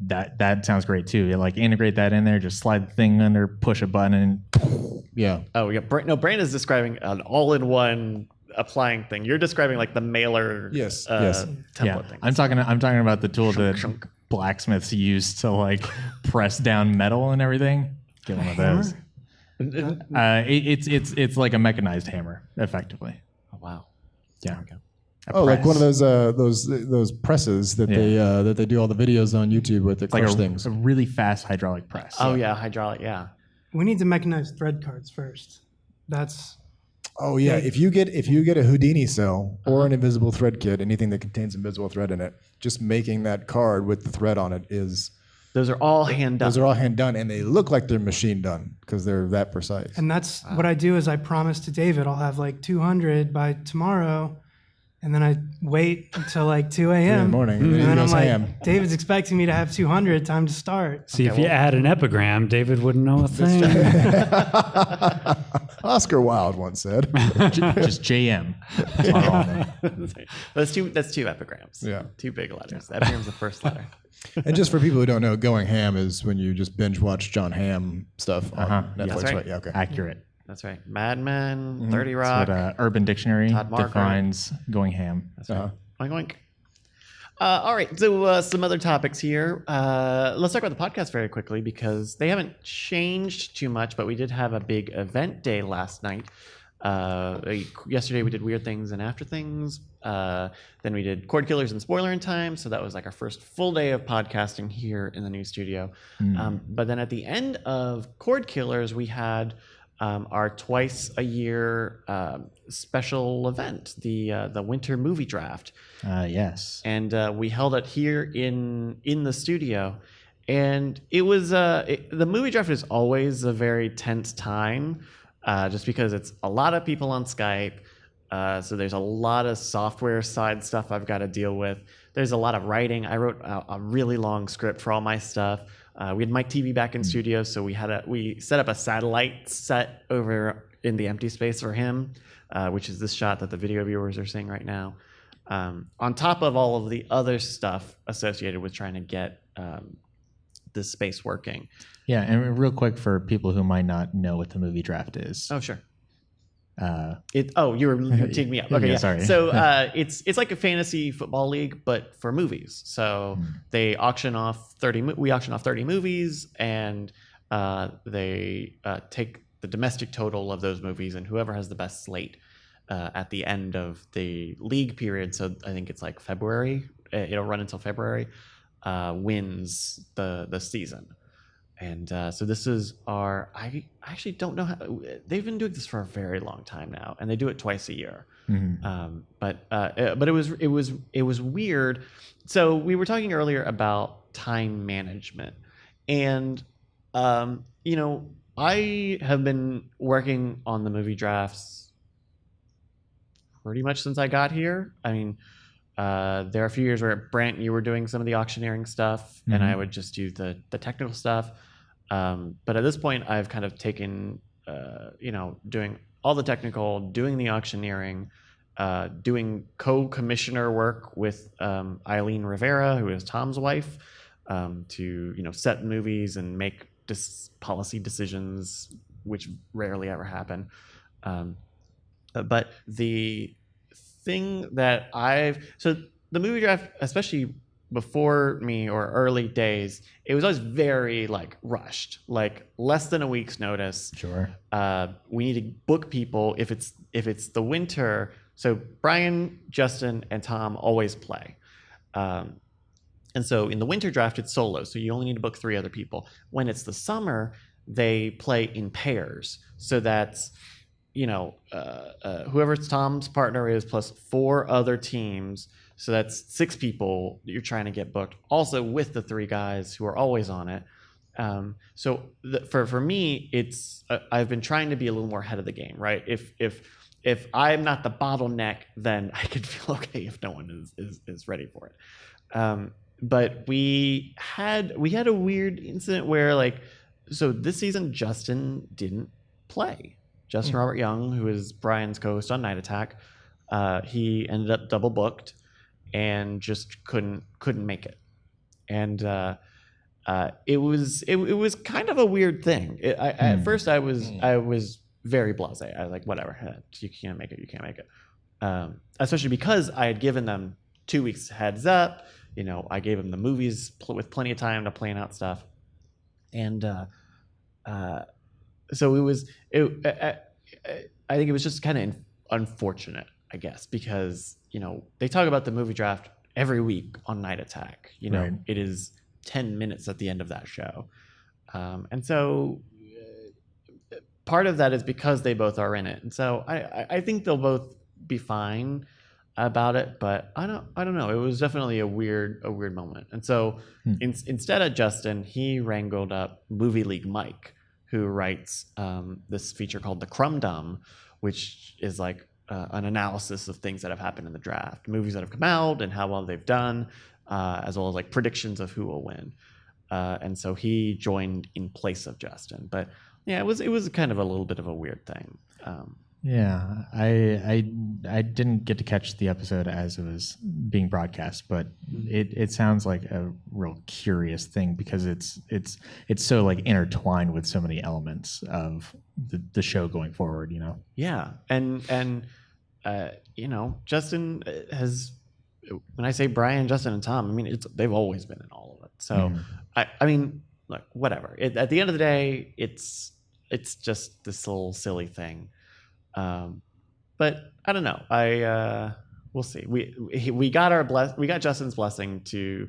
That sounds great too. You integrate that in there, just slide the thing under, push a button, and Yeah. Oh, yeah. Brandon is describing an all-in-one applying thing. You're describing like the mailer. Yes. Template thing. I'm talking about the tool that shunk. blacksmiths use to press down metal and everything. Get one of those. It's like a mechanized hammer, effectively. Oh, wow. Yeah. Like one of those presses that they do all the videos on YouTube with the crush things. A really fast hydraulic press. Oh yeah, hydraulic. Yeah. We need to mechanize thread cards first. That's. Oh yeah, if you get a Houdini cell or an invisible thread kit, anything that contains invisible thread in it, just making that card with the thread on it is. Those are all hand done. Those are all hand done, and they look like they're machine done because they're that precise. And that's what I do is I promise to David I'll have 200 by tomorrow, and then I wait until 2 a.m. in the morning, and and then I'm like, ham. David's expecting me to have 200. Time to start. See, if you add an epigram, David wouldn't know a thing. Oscar Wilde once said. Just JM. That's two epigrams. Yeah. 2 big letters. The epigram's the first letter. And just for people who don't know, going ham is when you just binge watch John Hamm stuff on Netflix, That's right. right? Yeah, okay. Accurate. That's right. Mad Men, 30 Rock. That's what Urban Dictionary Todd Marker. defines going ham. That's right. Oink, oink. All right, so some other topics here. Let's talk about the podcast very quickly because they haven't changed too much, but we did have a big event day last night. Yesterday we did Weird Things and After Things. Then we did Cord Killers and Spoiler in Time. So that was our first full day of podcasting here in the new studio. But then at the end of Cord Killers, we had our twice a year special event, the winter movie draft. Yes. And we held it here in the studio. And it was the movie draft is always a very tense time. Just because it's a lot of people on Skype. So there's a lot of software side stuff I've got to deal with. There's a lot of writing. I wrote a really long script for all my stuff. We had Mike TV back in studio, so we set up a satellite set over in the empty space for him, which is this shot that the video viewers are seeing right now. On top of all of the other stuff associated with trying to get this space working. Yeah, and real quick for people who might not know what the movie draft is. Oh, sure. You were teeing me up. Okay, yeah. Sorry. So it's like a fantasy football league, but for movies. So they auction off 30. We auction off 30 movies, and they take the domestic total of those movies, and whoever has the best slate at the end of the league period. So I think it's February. It'll run until February. Wins the season. And so this is I actually don't know how, they've been doing this for a very long time now, and they do it twice a year. But it was weird. So we were talking earlier about time management, and I have been working on the movie drafts pretty much since I got here. I mean, there are a few years where Brant, you were doing some of the auctioneering stuff, and I would just do the technical stuff. But at this point, I've kind of taken, doing all the technical, doing the auctioneering, doing co-commissioner work with Eileen Rivera, who is Tom's wife, to set movies and make policy decisions, which rarely ever happen. But the thing that so the movie draft, especially before me or early days, it was always very rushed, less than a week's notice. Sure. We need to book people if it's the winter. So Brian, Justin, and Tom always play. And so in the winter draft, it's solo. So you only need to book 3 other people. When it's the summer, they play in pairs. So that's, whoever Tom's partner is plus 4 other teams. So that's 6 people that you're trying to get booked, also with the 3 guys who are always on it. For me, it's I've been trying to be a little more ahead of the game, right? If I'm not the bottleneck, then I could feel okay if no one is ready for it. But we had a weird incident where so this season Justin didn't play. Justin Robert Young, who is Brian's co-host on Night Attack, he ended up double booked and just couldn't make it. And it was kind of a weird thing. At first I was very blasé. I was like, whatever, you can't make it, you can't make it. Especially because I had given them 2 weeks heads up. I gave them the movies with plenty of time to plan out stuff. And so I think it was just kind of unfortunate, I guess, because, they talk about the movie draft every week on Night Attack. Right. It is 10 minutes at the end of that show. And so part of that is because they both are in it. And so I think they'll both be fine about it, but I don't know. It was definitely a weird moment. And so instead of Justin, he wrangled up Movie League Mike, who writes this feature called The Crumb Dum, which is an analysis of things that have happened in the draft, movies that have come out and how well they've done, as well as predictions of who will win. And so he joined in place of Justin. But yeah, it was kind of a little bit of a weird thing. Yeah, I didn't get to catch the episode as it was being broadcast, but it sounds like a real curious thing because it's so intertwined with so many elements of the show going forward. Yeah, and Justin has. When I say Brian, Justin, and Tom, I mean they've always been in all of it. So I mean, look, whatever. At the end of the day, it's just this little silly thing. But I don't know. We'll see. We got Justin's blessing to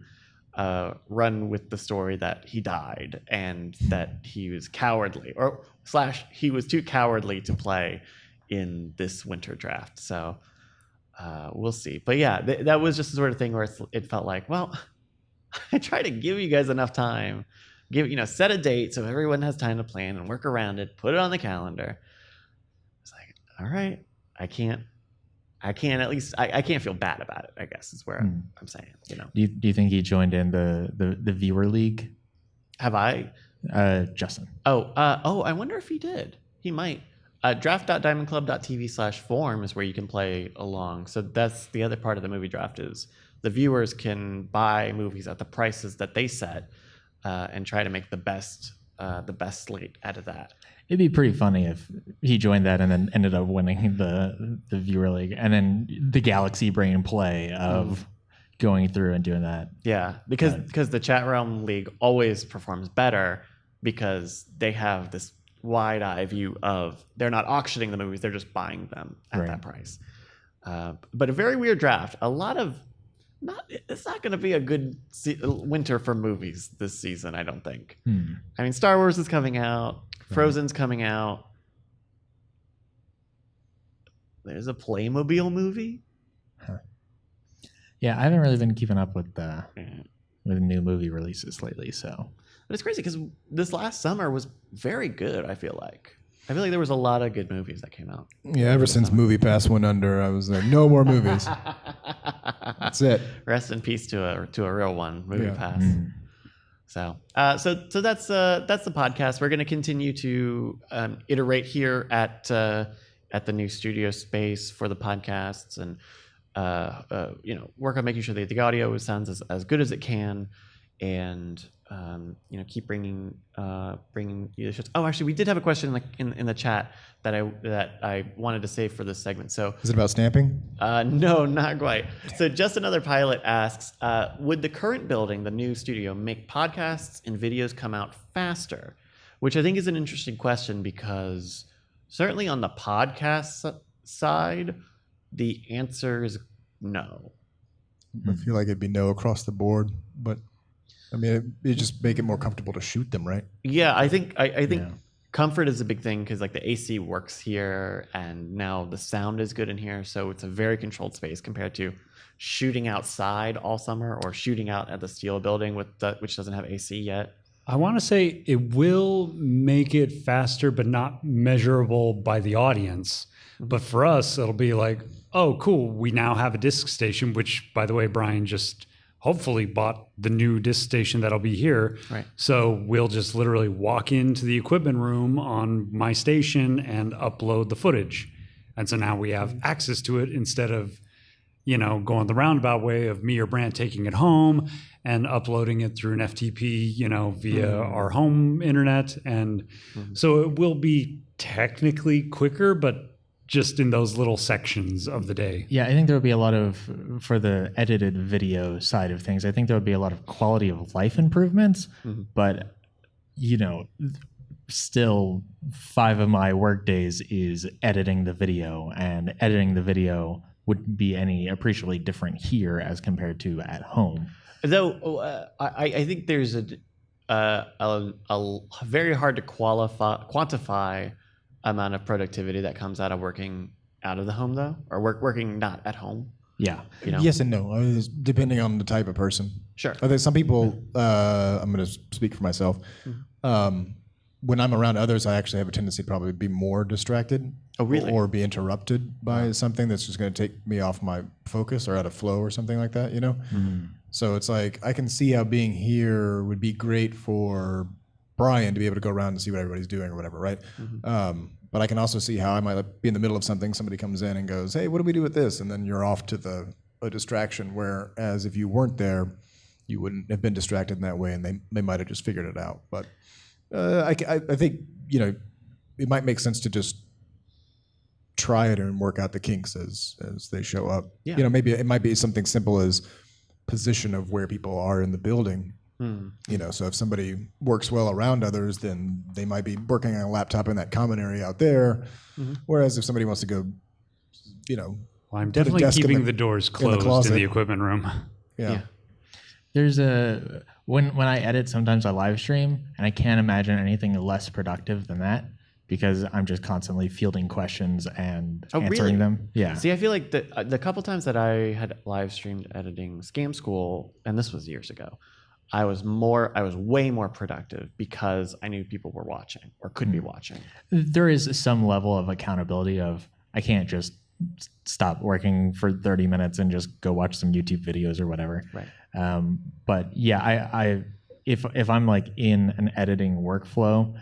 run with the story that he died and that he was cowardly, or / he was too cowardly to play in this winter draft. So we'll see. But yeah, that was just the sort of thing where it felt like, well, I try to give you guys enough time, set a date so everyone has time to plan and work around it, put it on the calendar. All right, I can't feel bad about it, I guess is where I'm saying, Do you think he joined in the viewer league? Have I? Justin. I wonder if he did. He might. Draft.diamondclub.tv/forum is where you can play along. So that's the other part of the movie draft is the viewers can buy movies at the prices that they set and try to make the best slate out of that. It'd be pretty funny if he joined that and then ended up winning the viewer league, and then the Galaxy Brain play of going through and doing that. Yeah, because the Chat Realm League always performs better because they have this wide eye view of they're not auctioning the movies, they're just buying them at that price. But a very weird draft. It's not going to be a good winter for movies this season, I don't think. I mean, Star Wars is coming out. Frozen's coming out. There's a Playmobil movie. Huh. Yeah, I haven't really been keeping up with new movie releases lately. So, but it's crazy because this last summer was very good. I feel like there was a lot of good movies that came out. Yeah, ever since MoviePass went under, I was like, no more movies. That's it. Rest in peace to a real one, MoviePass. So that's the podcast. We're going to continue to iterate here at the new studio space for the podcasts, and work on making sure that the audio sounds as good as it can, and keep bringing you the shows. Oh, actually, we did have a question in the chat that I wanted to save for this segment. So is it about stamping? No, not quite. So just another pilot asks, would the current building, the new studio, make podcasts and videos come out faster? Which I think is an interesting question because certainly on the podcast side, the answer is no. I feel like it'd be no across the board. but I mean, it just make it more comfortable to shoot them, right? Yeah, I think Yeah. comfort is a big thing because like the AC works here, and now the sound is good in here, so it's a very controlled space compared to shooting outside all summer or shooting out at the steel building which doesn't have AC yet. I want to say it will make it faster, but not measurable by the audience. But for us, it'll be like, oh, cool. We now have a disc station, which, by the way, Brian just hopefully bought the new disc station that'll be here. Right. So we'll just literally walk into the equipment room on my station and upload the footage. And so now we have access to it instead of, going the roundabout way of me or Brant taking it home and uploading it through an FTP, via our home internet. And so it will be technically quicker, but just in those little sections of the day. Yeah, I think there would be a lot of, for the edited video side of things, I think there would be a lot of quality of life improvements, but, still 5 of my work days is editing the video, and editing the video wouldn't be any appreciably different here as compared to at home. Though I think there's a very hard to quantify amount of productivity that comes out of working out of the home, though, or working not at home. Yeah. Yes and no, depending on the type of person. Sure. I think some people, I'm going to speak for myself. When I'm around others, I actually have a tendency to probably be more distracted. Oh, really? Or be interrupted by something that's just going to take me off my focus or out of flow or something like that, So it's like, I can see how being here would be great for Brian to be able to go around and see what everybody's doing or whatever, right? But I can also see how I might be in the middle of something, somebody comes in and goes, hey, what do we do with this? And then you're off to a distraction, whereas if you weren't there, you wouldn't have been distracted in that way, and they might have just figured it out. But I think, it might make sense to just try it and work out the kinks as they show up. Yeah. Maybe it might be something simple as position of where people are in the building. So if somebody works well around others, then they might be working on a laptop in that common area out there. Whereas if somebody wants to go, well, I'm definitely keeping the doors closed in the equipment room. Yeah. There's when I edit, sometimes I live stream, and I can't imagine anything less productive than that, because I'm just constantly fielding questions and answering them. Yeah. See, I feel like the couple times that I had live streamed editing Scam School, and this was years ago, I was way more productive because I knew people were watching or could be watching. There is some level of accountability of, I can't just stop working for 30 minutes and just go watch some YouTube videos or whatever. Right. But yeah, if I'm like in an editing workflow,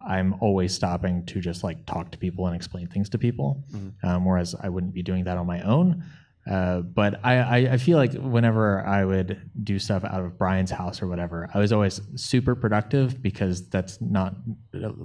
I'm always stopping to just like talk to people and explain things to people. Whereas I wouldn't be doing that on my own. But I feel like whenever I would do stuff out of Brian's house or whatever, I was always super productive, because that's not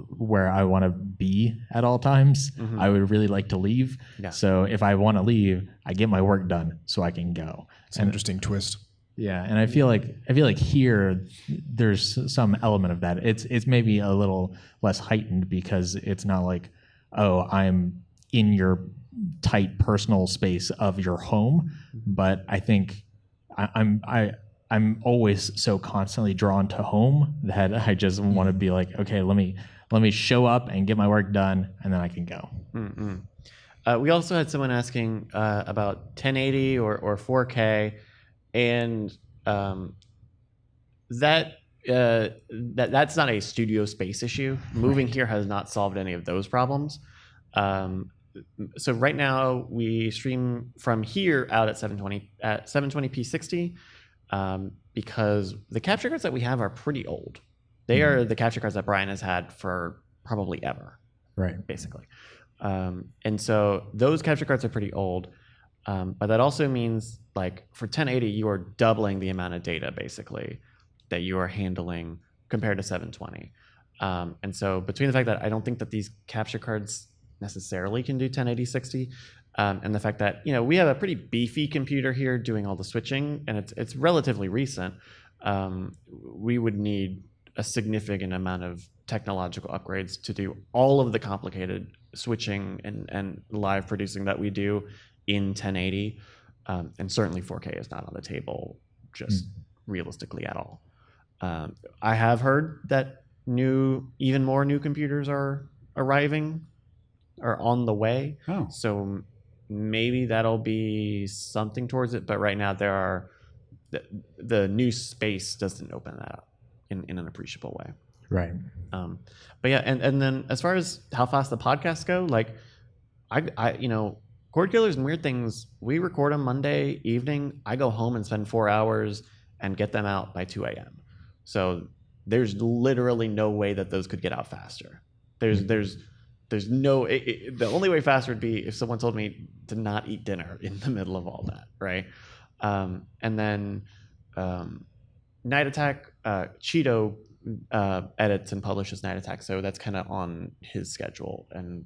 where I want to be at all times. I would really like to leave. Yeah. So if I want to leave, I get my work done so I can go. It's an interesting twist. Yeah, and I feel like here there's some element of that. It's maybe a little less heightened, because it's not like, oh, I'm in your tight personal space of your home, but I think I'm always so constantly drawn to home that I just want to be like, okay, let me show up and get my work done, and then I can go. We also had someone asking about 1080 or 4K, and that's not a studio space issue. Moving here has not solved any of those problems. So right now we stream from here out at 720p 60, because the capture cards that we have are pretty old. They are the capture cards that Brian has had for probably ever, Right. basically. And so those capture cards are pretty old, but that also means, like, for 1080 you are doubling the amount of data basically that you are handling compared to 720. And so between the fact that I don't think that these capture cards necessarily can do 1080 60, and the fact that we have a pretty beefy computer here doing all the switching, and it's relatively recent, we would need a significant amount of technological upgrades to do all of the complicated switching and live producing that we do in 1080, and certainly 4K is not on the table just realistically at all. I have heard that even more new computers are arriving or on the way. Oh. So maybe that'll be something towards it. But right now the new space doesn't open that up in an appreciable way. Right. But yeah, and then as far as how fast the podcasts go, like I Cord Killers and Weird Things, we record them Monday evening. I go home and spend 4 hours and get them out by 2 a.m. So there's literally no way that those could get out faster. There's no, the only way faster would be if someone told me to not eat dinner in the middle of all that, right? And then Night Attack, Cheeto edits and publishes Night Attack, so that's kind of on his schedule, and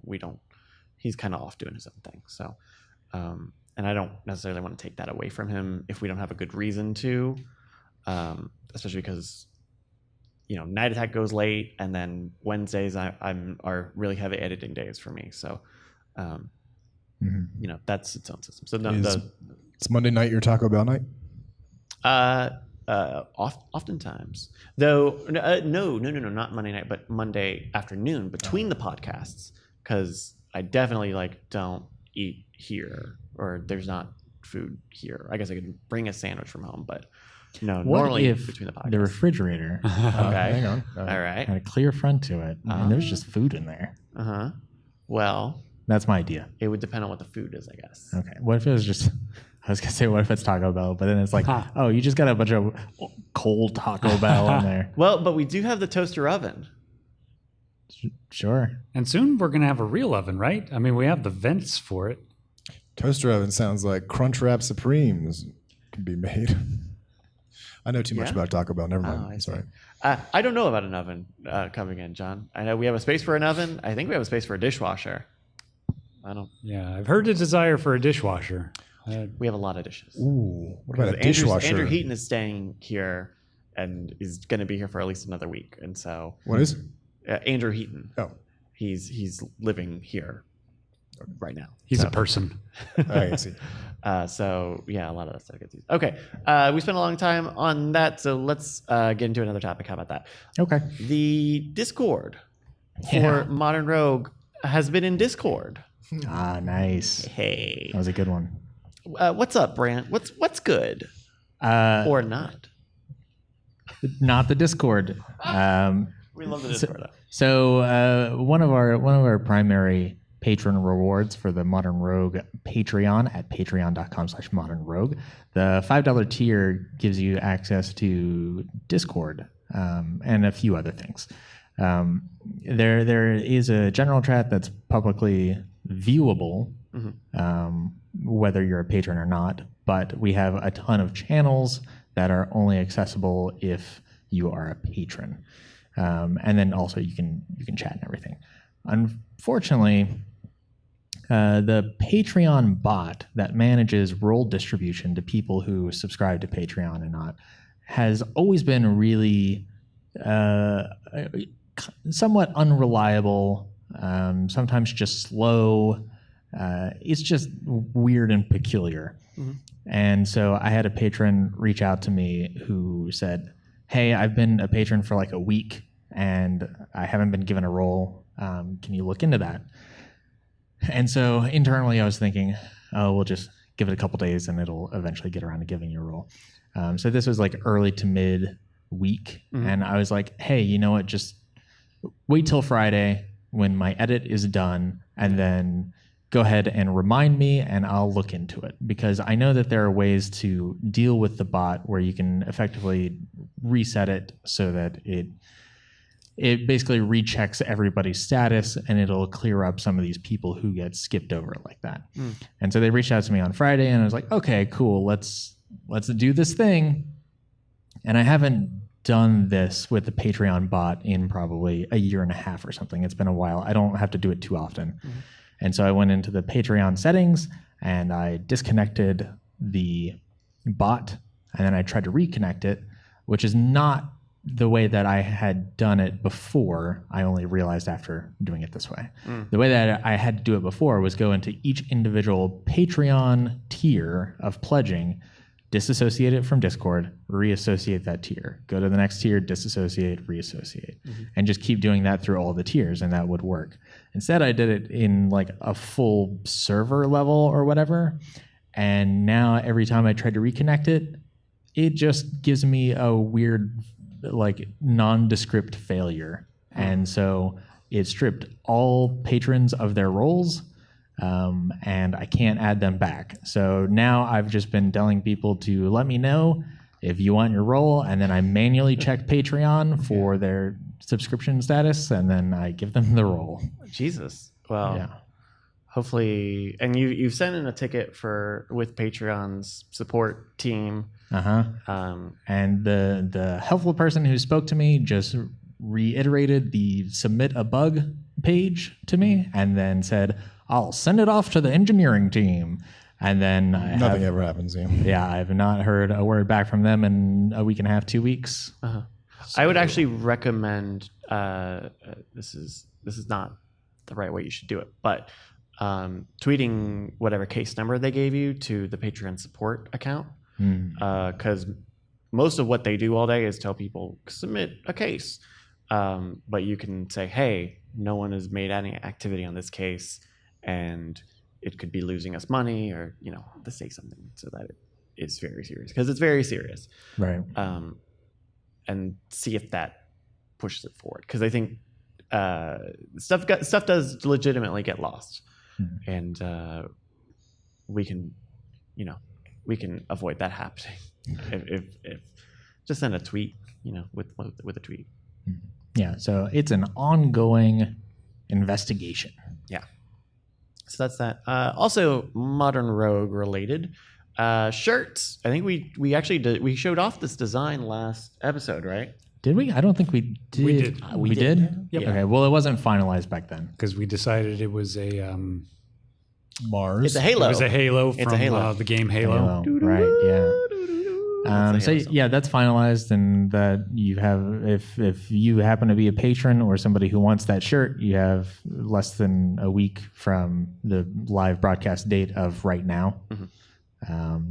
he's kind of off doing his own thing. So, and I don't necessarily want to take that away from him if we don't have a good reason to, especially because Night Attack goes late, and then Wednesdays are really heavy editing days for me. So, that's its own system. So it's Monday night your Taco Bell night? Oftentimes, though. No, not Monday night, but Monday afternoon between the podcasts, because I definitely don't eat here, or there's not food here. I guess I could bring a sandwich from home, but no. What normally if between the podcasts. the refrigerator Okay. Hang on. All right. had a clear front to it, and there's just food in there? Well, That's my idea. it would depend on what the food is, I guess. Okay. What if it was just? I was gonna say, what if it's Taco Bell, but then it's like, oh, you just got a bunch of cold Taco Bell in there. Well, but we do have the toaster oven. Sure. And soon we're going to have a real oven, right? I mean, we have the vents for it. Toaster oven sounds like Crunchwrap Supremes can be made. I know too much about Taco Bell. Never mind. I see. Sorry. I don't know about an oven coming in, John. I know we have a space for an oven. I think we have a space for a dishwasher. I don't. Yeah, I've heard a desire for a dishwasher. We have a lot of dishes. Ooh, what about a dishwasher? Andrew Heaton is staying here and is going to be here for at least another week. And so, What is? Andrew Heaton. Oh, He's living here right now. He's a person. I see. So yeah, a lot of that stuff gets used. Okay, we spent a long time on that, so let's get into another topic. How about that? Okay. The Discord for Modern Rogue has been in Discord. Ah, nice. Hey, That was a good one. what's up, Brant? What's good or not? Not the Discord. We love the Discord. Though. So one of our primary patron rewards for the Modern Rogue Patreon at patreon.com/modernrogue. The $5 tier gives you access to Discord and a few other things. There is a general chat that's publicly viewable, whether you're a patron or not, but we have a ton of channels that are only accessible if you are a patron. And then also you can chat and everything. Unfortunately, the Patreon bot that manages role distribution to people who subscribe to Patreon and not has always been really somewhat unreliable, sometimes just slow. It's just weird and peculiar. And so I had a patron reach out to me who said, hey, I've been a patron for like a week and I haven't been given a role. Can you look into that? And so internally I was thinking, oh, we'll just give it a couple days and it'll eventually get around to giving you a role. So this was like early to mid week. And I was like, hey, you know what? Just wait till Friday when my edit is done and then go ahead and remind me and I'll look into it, because I know that there are ways to deal with the bot where you can effectively reset it so that it basically rechecks everybody's status and it'll clear up some of these people who get skipped over like that. And so they reached out to me on Friday and I was like, okay, cool. Let's do this thing. And I haven't done this with the Patreon bot in probably a year and a half or something. It's been a while. I don't have to do it too often. And so I went into the Patreon settings and I disconnected the bot and then I tried to reconnect it, which is not the way that I had done it before. I only realized after doing it this way. The way that I had to do it before was go into each individual Patreon tier of pledging, disassociate it from Discord, reassociate that tier, go to the next tier, disassociate, reassociate, and just keep doing that through all the tiers, and that would work. Instead, I did it in like a full server level or whatever, and now every time I try to reconnect it, it just gives me a weird, like, nondescript failure. And so it stripped all patrons of their roles, and I can't add them back. So now I've just been telling people to let me know if you want your role, and then I manually check Patreon for their subscription status, and then I give them the role. Jesus. Well, hopefully, and you've sent in a ticket with Patreon's support team. And the helpful person who spoke to me just reiterated the submit a bug page to me, and then said, I'll send it off to the engineering team. And then nothing ever happens. Yeah, I have not heard a word back from them in a week and a half, 2 weeks. So, I would actually recommend, this is not the right way you should do it, but tweeting whatever case number they gave you to the Patreon support account, because most of what they do all day is tell people submit a case, but you can say, hey, no one has made any activity on this case, and it could be losing us money, or to say something so that it is very serious, because it's very serious, right? And see if that pushes it forward, because I think stuff does legitimately get lost, and we can avoid that happening if just send a tweet, with a tweet. Yeah, so it's an ongoing investigation. Yeah. So that's that. Also, Modern Rogue related shirts. I think we actually did. We showed off this design last episode, right? Did we? I don't think we did. We did. We did? Yep. Okay. Well, it wasn't finalized back then. Because we decided it was a Mars. It's a Halo. It was a Halo from the game Halo. Right. Yeah. So Halo yeah, that's finalized, and that you have, if you happen to be a patron or somebody who wants that shirt, you have less than a week from the live broadcast date of right now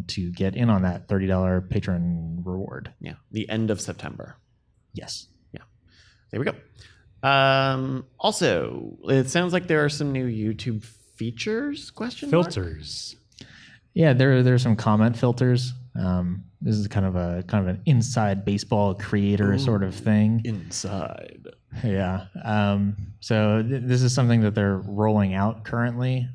to get in on that $30 patron reward. Yeah, the end of September. Yes. Yeah, there we go. Also, it sounds like there are some new YouTube features? Filters. Yeah, there's some comment filters. This is kind of an inside baseball creator sort of thing. Inside. Yeah. So this is something that they're rolling out currently.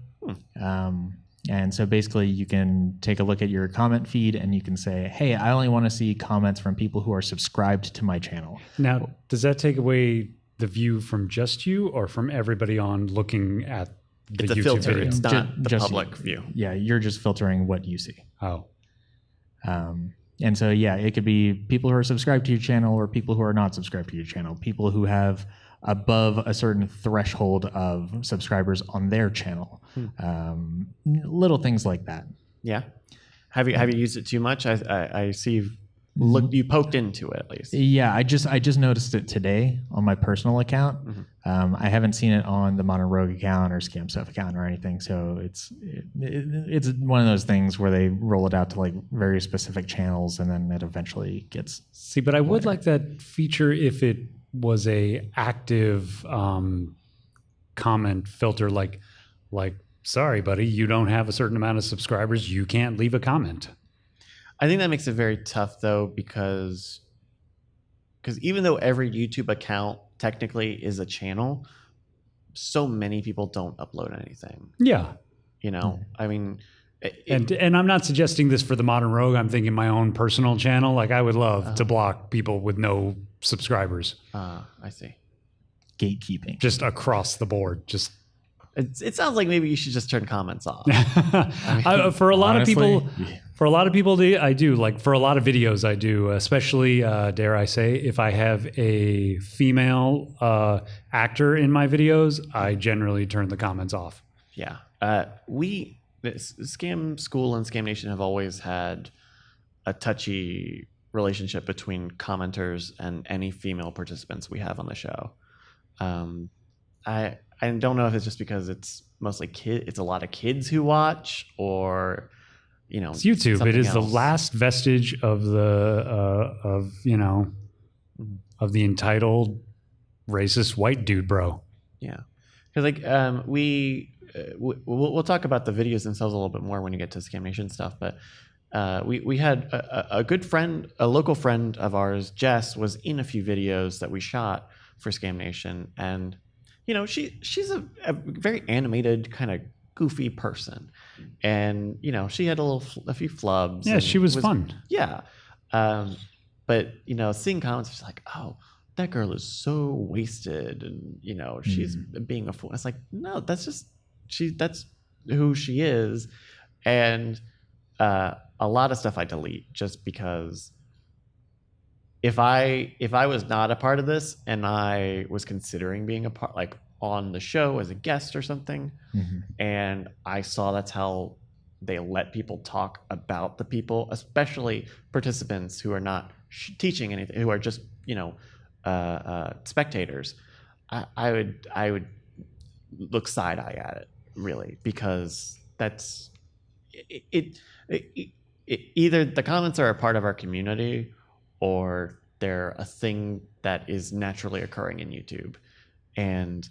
And so basically you can take a look at your comment feed and you can say, hey, I only want to see comments from people who are subscribed to my channel. Now, does that take away the view from just you or from everybody on looking at the It's a YouTube filter. video? It's not the Just public view. Yeah, you're just filtering what you see. Oh. And so, yeah, it could be people who are subscribed to your channel or people who are not subscribed to your channel, people who have above a certain threshold of subscribers on their channel, little things like that. Yeah. Have you used it too much? I see you poked into it at least. Yeah, I just noticed it today on my personal account. I haven't seen it on the Modern Rogue account or Scam Stuff account or anything. So it's one of those things where they roll it out to like very specific channels, and then it eventually gets. See, but I would like that feature if it was a active comment filter, like, sorry, buddy, you don't have a certain amount of subscribers, you can't leave a comment. I think that makes it very tough though, because even though every YouTube account technically is a channel, so many people don't upload anything. Yeah. I mean, and I'm not suggesting this for the Modern Rogue. I'm thinking my own personal channel. Like, I would love to block people with no subscribers. I see. Gatekeeping. Just across the board. Just. It sounds like maybe you should just turn comments off. For a lot honestly, of people, for a lot of people, I do. Like, for a lot of videos, I do. Especially, dare I say, if I have a female actor in my videos, I generally turn the comments off. Yeah. Scam School and Scam Nation have always had a touchy relationship between commenters and any female participants we have on the show. I don't know if it's just because it's mostly it's a lot of kids who watch, or It's YouTube. It something is else. the last vestige of the entitled racist white dude, bro. Yeah, because we'll talk about the videos themselves a little bit more when you get to Scam Nation stuff. But we had a good friend, a local friend of ours, Jess, was in a few videos that we shot for Scam Nation, and she's a very animated kind of goofy person, and she had a few flubs. Yeah, and she was fun. Yeah, but seeing comments, it's like, oh, that girl is so wasted, and she's being a fool. It's like, no, that's just that's who she is, and a lot of stuff I delete just because if I was not a part of this and I was considering being a part, like on the show as a guest or something, and I saw that's how they let people talk about the people, especially participants who are not teaching anything, who are just spectators, I would look side eye at it, really, because that's it. Either the comments are a part of our community, or they're a thing that is naturally occurring in YouTube, and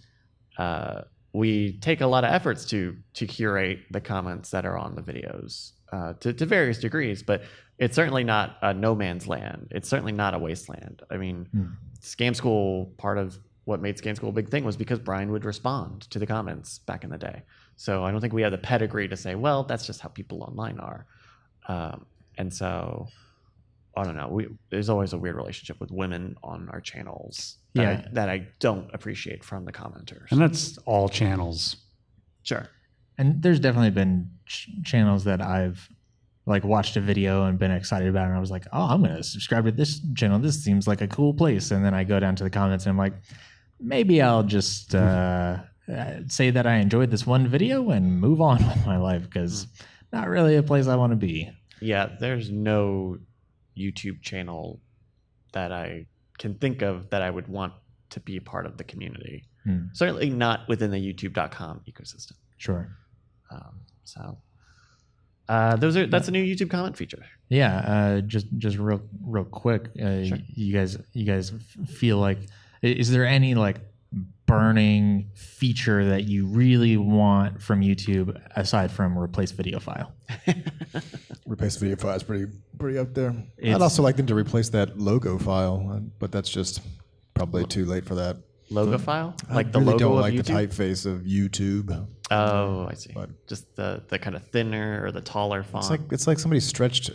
we take a lot of efforts to curate the comments that are on the videos to various degrees, but it's certainly not a no man's land. It's certainly not a wasteland. I mean, Scam School, part of what made Scam School a big thing was because Brian would respond to the comments back in the day. So I don't think we have the pedigree to say, well, that's just how people online are. And so, I don't know. There's always a weird relationship with women on our channels that I don't appreciate from the commenters. And that's all channels. Sure. And there's definitely been channels that I've watched a video and been excited about it, and I was like, oh, I'm going to subscribe to this channel. This seems like a cool place. And then I go down to the comments and I'm like, maybe I'll just say that I enjoyed this one video and move on with my life, because not really a place I want to be. Yeah, there's no YouTube channel that I can think of that I would want to be a part of the community. Certainly not within the youtube.com ecosystem. Sure. That's a new YouTube comment feature. Yeah, just real quick. Sure. You guys feel like, is there any burning feature that you really want from YouTube aside from replace video file? Replace video file is pretty up there. I'd also like them to replace that logo file, but that's just probably too late for that. Logo file? I the really logo don't of like YouTube? the typeface of YouTube. Oh, I see. But just the kind of thinner or the taller font. It's like somebody stretched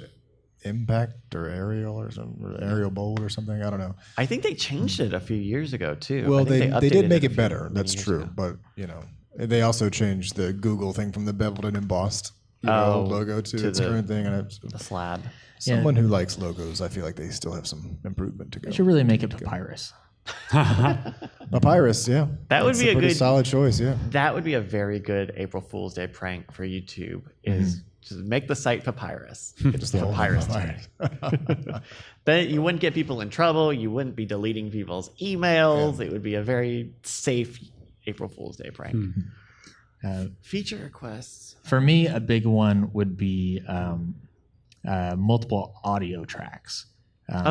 Impact or Arial or something, or Arial Bold or something. I don't know. I think they changed it a few years ago too. Well, I think they did updated make a it few better. That's years true. ago. But they also changed the Google thing from the beveled and embossed logo to its current thing. And the slab. someone who likes logos, I feel like they still have some improvement to go. They should really make it Papyrus. Papyrus, yeah. That would That's be a pretty good solid choice, yeah. That would be a very good April Fool's Day prank for YouTube. Is just make the site Papyrus. Just the whole Papyrus. Papyrus. Then you wouldn't get people in trouble. You wouldn't be deleting people's emails. It would be a very safe April Fool's Day prank. Feature requests. For me, a big one would be multiple audio tracks.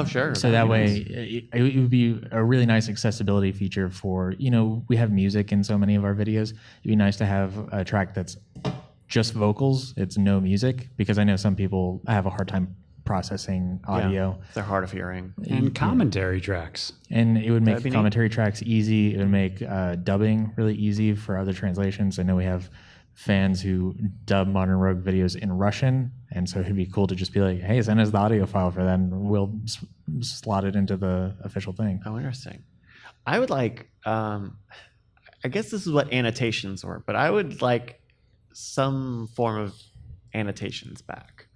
Sure. So that way, it would be a really nice accessibility feature for, we have music in so many of our videos. It'd be nice to have a track that's just vocals. It's no music, because I know some people have a hard time processing audio. Yeah, they're hard of hearing. And commentary tracks. And it would make That'd be commentary tracks easy. It would make dubbing really easy for other translations. I know we have fans who dub Modern Rogue videos in Russian, and so it'd be cool to just be like, hey, send us the audio file for that, and we'll slot it into the official thing. Oh, interesting. I would like, I guess this is what annotations were, but I would like some form of annotations back.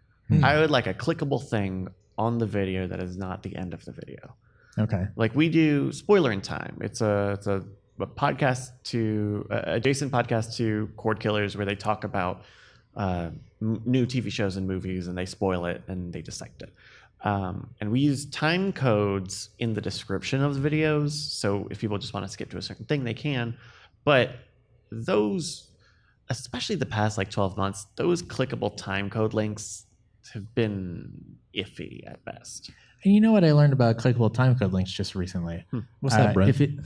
I would like a clickable thing on the video that is not the end of the video. Okay. Like we do Spoiler in Time. It's a podcast to adjacent podcast to Cord Killers, where they talk about new TV shows and movies, and they spoil it and they dissect it. And we use time codes in the description of the videos, so if people just want to skip to a certain thing, they can. But those, especially the past 12 months, those clickable time code links have been iffy at best. And you know what I learned about clickable timecode links just recently? What's that, Brent?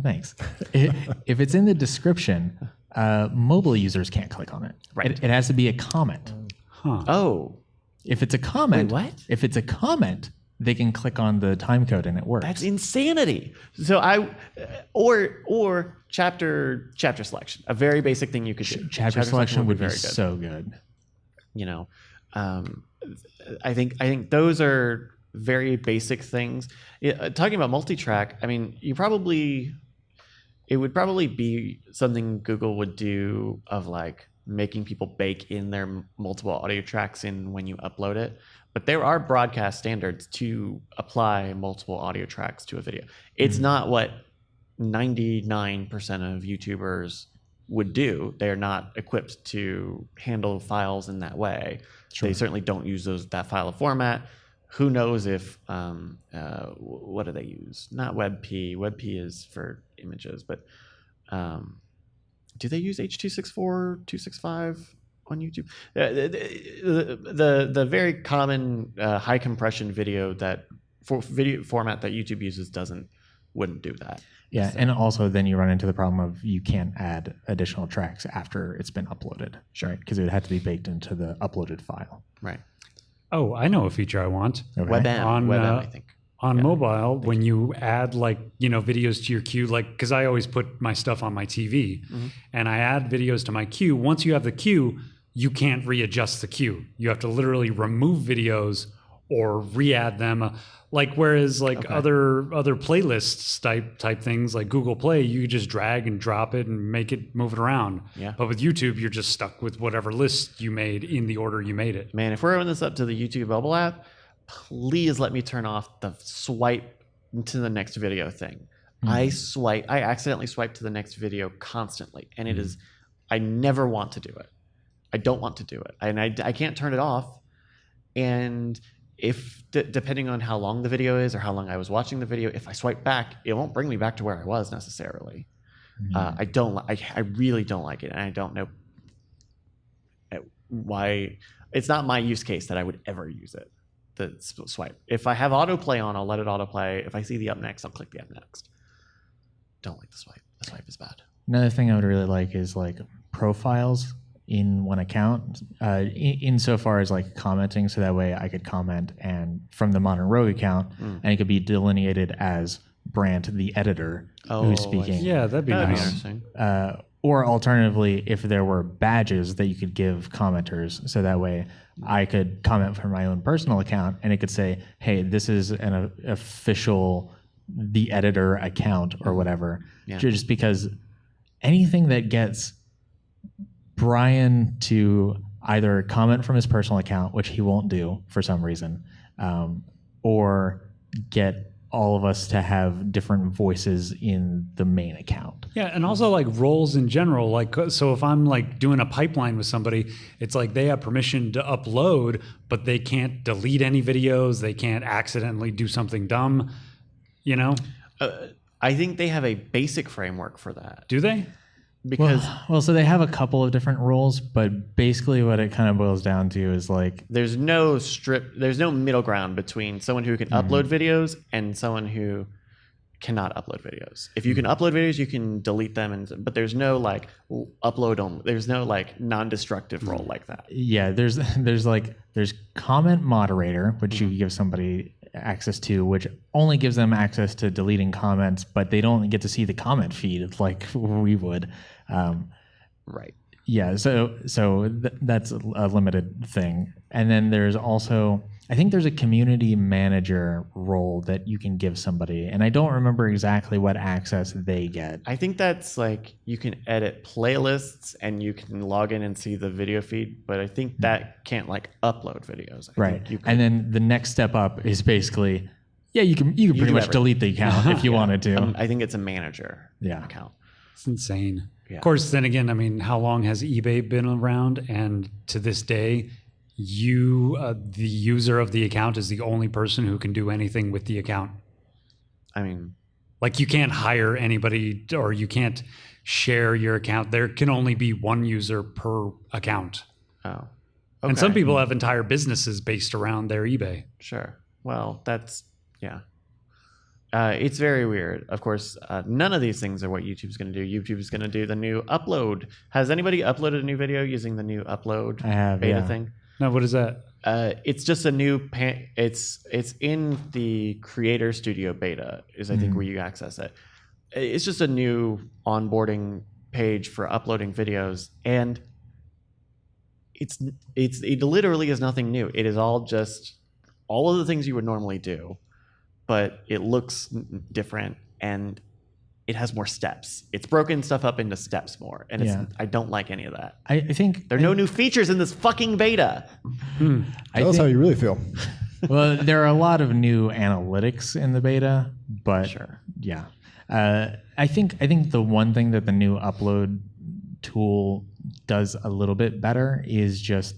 Thanks. If it's in the description, mobile users can't click on it. Right. It has to be a comment. Huh. Oh, If it's a comment, Wait, what? If it's a comment, they can click on the timecode and it works. that's insanity. So or chapter selection, a very basic thing you could do. Chapter selection would be very good. so good. You know, I think those are very basic things. Talking about multi-track, I mean, it would probably be something Google would do of like making people bake in their multiple audio tracks in when you upload it. But there are broadcast standards to apply multiple audio tracks to a video. It's not what 99% of YouTubers would do. They are not equipped to handle files in that way. They certainly don't use that file format. Who knows if, what do they use? Not WebP. WebP is for images, but do they use H.264, 265 on YouTube? The very common high compression video format that YouTube uses wouldn't do that. Yeah, and also then you run into the problem of you can't add additional tracks after it's been uploaded, right? Because it would have to be baked into the uploaded file. Right. Oh, I know a feature I want. Okay. WebM, I think. On mobile, when you add videos to your queue, because I always put my stuff on my TV and I add videos to my queue. Once you have the queue, you can't readjust the queue. You have to literally remove videos or re-add them. Whereas other playlists type things like Google Play, you just drag and drop it and move it around. Yeah. But with YouTube, you're just stuck with whatever list you made in the order you made it. Man, if we're opening this up to the YouTube mobile app, please let me turn off the swipe to the next video thing. I accidentally swipe to the next video constantly, and I never want to do it. I don't want to do it, and I can't turn it off. And if depending on how long the video is or how long I was watching the video, if I swipe back, it won't bring me back to where I was necessarily. I really don't like it, and I don't know why. It's not my use case that I would ever use it. The swipe. If I have autoplay on, I'll let it autoplay. If I see the up next, I'll click the up next. Don't like the swipe. The swipe is bad. Another thing I would really like is profiles in one account, insofar as commenting, so that way I could comment and from the Modern Rogue account, and it could be delineated as Brant, the editor, who's speaking. Yeah, that'd be nice. Interesting. Or alternatively, if there were badges that you could give commenters, so that way I could comment from my own personal account and it could say, hey, this is an official, the editor account or whatever. Yeah. Just because anything that gets Brian to either comment from his personal account, which he won't do for some reason, or get all of us to have different voices in the main account. Yeah, and also roles in general. So if I'm doing a pipeline with somebody, it's they have permission to upload, but they can't delete any videos. They can't accidentally do something dumb, I think they have a basic framework for that. Do they? Because so they have a couple of different rules, but basically what it kind of boils down to is there's no middle ground between someone who can upload videos and someone who cannot upload videos. If you can upload videos, you can delete them, but there's no upload only. There's no non-destructive role like that. Yeah, there's comment moderator, which you give somebody access to, which only gives them access to deleting comments, but they don't get to see the comment feed like we would. Right. Yeah. So that's a limited thing. And then there's also, I think there's a community manager role that you can give somebody, and I don't remember exactly what access they get. I think that's you can edit playlists and you can log in and see the video feed, but I think that can't upload videos. Right. And then the next step up is basically, you can pretty much delete the account if you wanted to. I think it's a manager account. It's insane. Yeah. Of course, then again, I mean, how long has eBay been around? And to this day, you, the user of the account, is the only person who can do anything with the account. I mean, you can't hire anybody, or you can't share your account. There can only be one user per account. Oh. And some people have entire businesses based around their eBay. Sure. Well, that's yeah. It's very weird. Of course, none of these things are what YouTube's going to do. YouTube's going to do the new upload. Has anybody uploaded a new video using the new upload beta thing? No, what is that? It's just a new. It's in the Creator Studio beta. Is I think where you access it. It's just a new onboarding page for uploading videos, and it literally is nothing new. It is all just all of the things you would normally do, but it looks different and it has more steps. It's broken stuff up into steps more, and I don't like any of that. I think there are no new features in this fucking beta. Tell us how you really feel. Well, there are a lot of new analytics in the beta, but yeah. I think the one thing that the new upload tool does a little bit better is just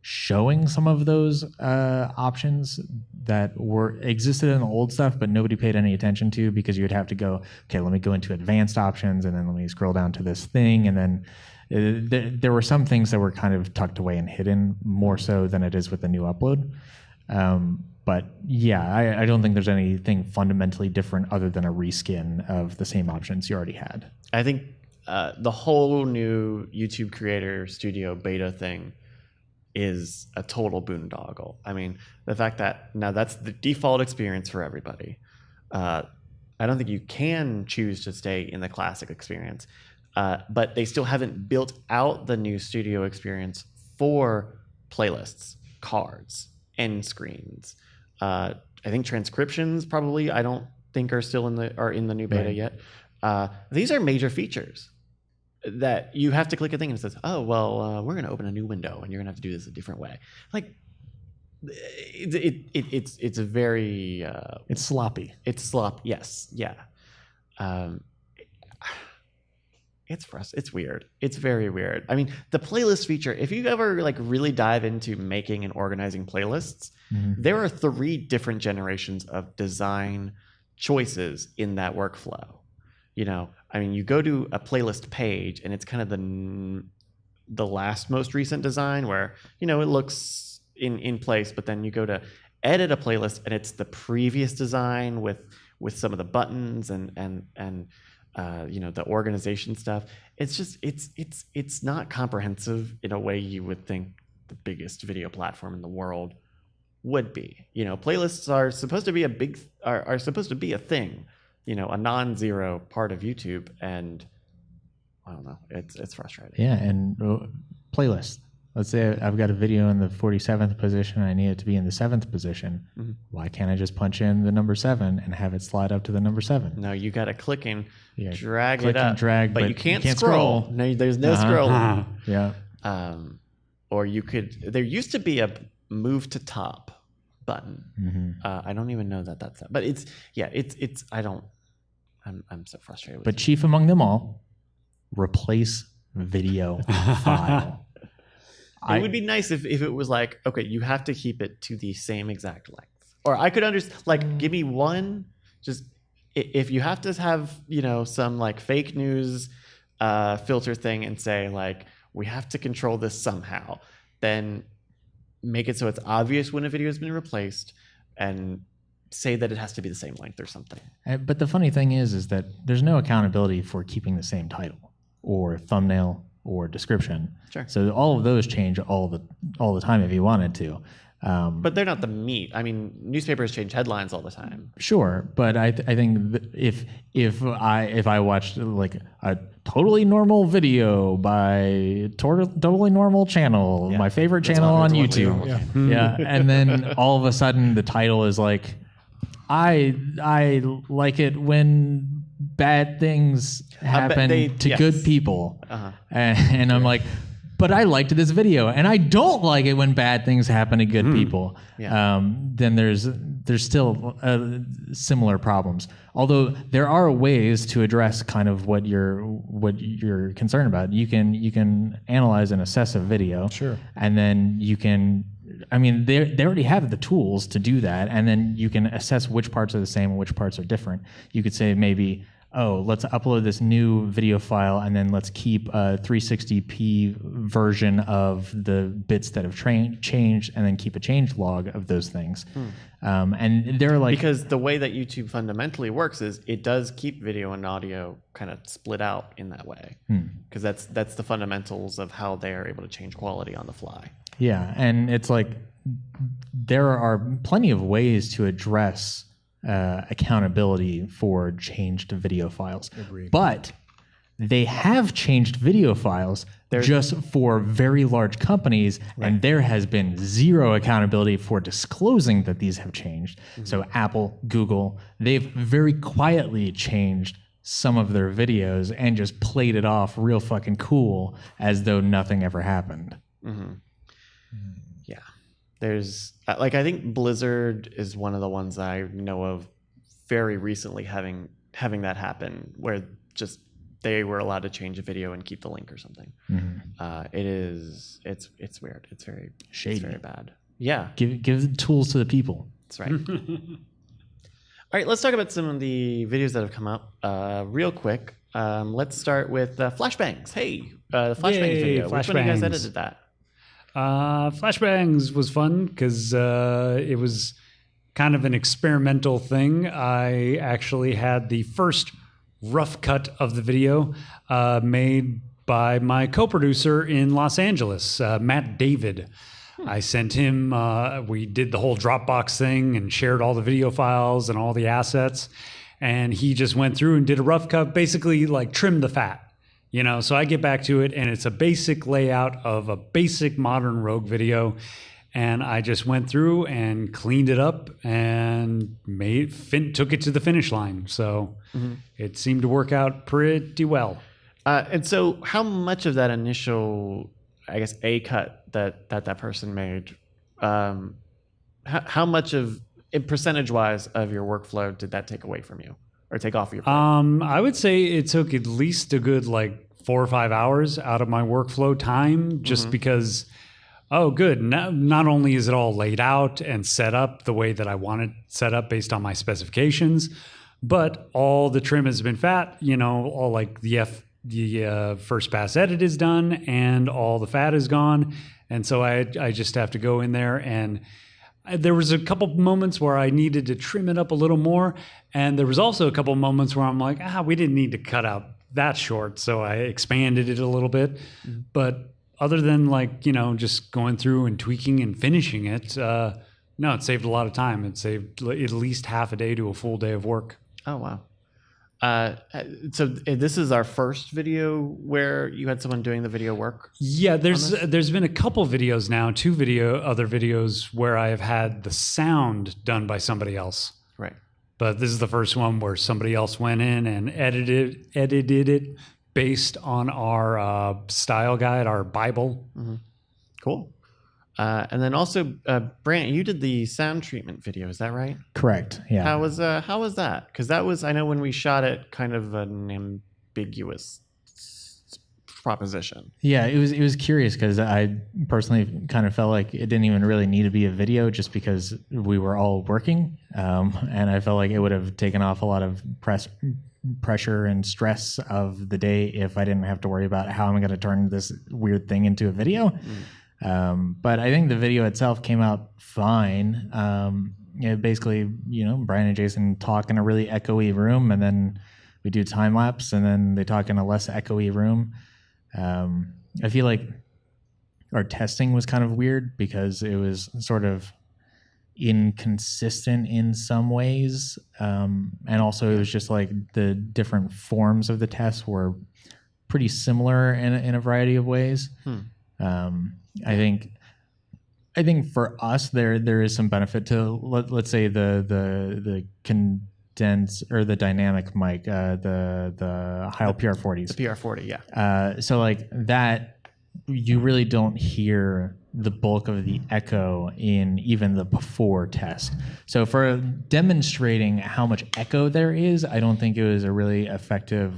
showing some of those options that existed in the old stuff, but nobody paid any attention to, because you'd have to go, okay, let me go into advanced options, and then let me scroll down to this thing, and then there were some things that were kind of tucked away and hidden more so than it is with the new upload. But yeah, I don't think there's anything fundamentally different other than a reskin of the same options you already had. I think the whole new YouTube Creator Studio beta thing is a total boondoggle. I mean, the fact that now that's the default experience for everybody. I don't think you can choose to stay in the classic experience, but they still haven't built out the new studio experience for playlists, cards, end screens. I think transcriptions probably I don't think are still in the new beta yet. These are major features that you have to click a thing and it says, oh, well, we're going to open a new window and you're going to have to do this a different way. Like, it's a very... it's sloppy. It's sloppy, yes, yeah. It's weird. It's very weird. I mean, the playlist feature, if you ever like really dive into making and organizing playlists, there are 3 different generations of design choices in that workflow. You know, I mean, you go to a playlist page and it's kind of the last most recent design where, you know, it looks in place, but then you go to edit a playlist and it's the previous design with some of the buttons and you know, the organization stuff. It's just it's not comprehensive in a way you would think the biggest video platform in the world would be. You know, playlists are supposed to be are supposed to be a thing. You know, a non-zero part of YouTube, and I don't know. It's frustrating. Yeah, and playlist. Let's say I've got a video in the 47th position. I need it to be in the 7th position. Why can't I just punch in the number 7 and have it slide up to the number 7? No, you got to click and drag it up. And drag, but you can't scroll. No, there's no scrolling. Yeah. Or you could. There used to be a move to top button. I don't even know that's that. But it's I don't. I'm so frustrated with it. But chief among them all, replace video file. It would be nice if it was like, okay, you have to keep it to the same exact length. Or I could understand, like, give me one, just, if you have to have, you know, some, like, fake news filter thing and say, like, we have to control this somehow, then make it so it's obvious when a video has been replaced and say that it has to be the same length or something. But the funny thing is that there's no accountability for keeping the same title or thumbnail or description. Sure. So all of those change all the time if you wanted to. But they're not the meat. I mean, newspapers change headlines all the time. Sure, but I think if I watched like a totally normal video by totally normal channel, my favorite channel on YouTube, and then all of a sudden the title is like, I like it when bad things happen to good people, and I'm like, but I liked this video, and I don't like it when bad things happen to good people. Then there's still similar problems. Although there are ways to address kind of what you're concerned about. You can analyze and assess a video, and then you can. I mean, they already have the tools to do that, and then you can assess which parts are the same and which parts are different. You could say maybe oh, let's upload this new video file and then let's keep a 360p version of the bits that have changed and then keep a change log of those things. And they're like... Because the way that YouTube fundamentally works is it does keep video and audio kind of split out in that way. Because that's the fundamentals of how they are able to change quality on the fly. Yeah, and it's like there are plenty of ways to address accountability for changed video files. Agreed. But they have changed video files just for very large companies, and there has been zero accountability for disclosing that these have changed. So Apple, Google, they've very quietly changed some of their videos and just played it off real fucking cool as though nothing ever happened. Yeah. There's I think Blizzard is one of the ones I know of very recently having that happen, where just they were allowed to change a video and keep the link or something. It's weird. It's very shady. It's very bad. Yeah. Give the tools to the people. That's right. All right, let's talk about some of the videos that have come up real quick. Let's start with Flashbangs. Hey, the Flashbangs video. Which one of you guys edited that? Flashbangs was fun because it was kind of an experimental thing. I actually had the first rough cut of the video made by my co-producer in Los Angeles, Matt David. I sent him, we did the whole Dropbox thing and shared all the video files and all the assets. And he just went through and did a rough cut, basically like trimmed the fat. You know, so I get back to it and it's a basic layout of a basic modern Rogue video. And I just went through and cleaned it up and took it to the finish line. So it seemed to work out pretty well. And so how much of that initial, I guess, A cut that person made, how much of, percentage-wise, of your workflow did that take away from you? Or take off your plate? I would say it took at least a good 4 or 5 hours out of my workflow time, just because, good. Not only is it all laid out and set up the way that I want it set up based on my specifications, but all the trim has been fat, all the first pass edit is done and all the fat is gone. And so I just have to go in there and there was a couple moments where I needed to trim it up a little more. And there was also a couple moments where I'm like, we didn't need to cut out that short. So I expanded it a little bit. But other than just going through and tweaking and finishing it, no, it saved a lot of time. It saved at least half a day to a full day of work. Oh, wow. So this is our first video where you had someone doing the video work? Yeah, there's been a couple videos now, other videos where I have had the sound done by somebody else. Right. But this is the first one where somebody else went in and edited it based on our style guide, our Bible. Cool. And then also, Brant, you did the sound treatment video. Is that right? Correct. Yeah. How was that? Because that was, I know when we shot it, kind of an ambiguous proposition. Yeah, it was curious because I personally kind of felt like it didn't even really need to be a video just because we were all working, and I felt like it would have taken off a lot of pressure and stress of the day if I didn't have to worry about how I'm going to turn this weird thing into a video. But I think the video itself came out fine. Basically, Brian and Jason talk in a really echoey room, and then we do time lapse, and then they talk in a less echoey room. I feel like our testing was kind of weird because it was sort of inconsistent in some ways, and also it was just like the different forms of the tests were pretty similar in a variety of ways. I think for us there is some benefit to let's say the condense or the dynamic mic, the Heil PR40s. The PR40, yeah. So like that, you really don't hear the bulk of the echo in even the before test. So for demonstrating how much echo there is, I don't think it was a really effective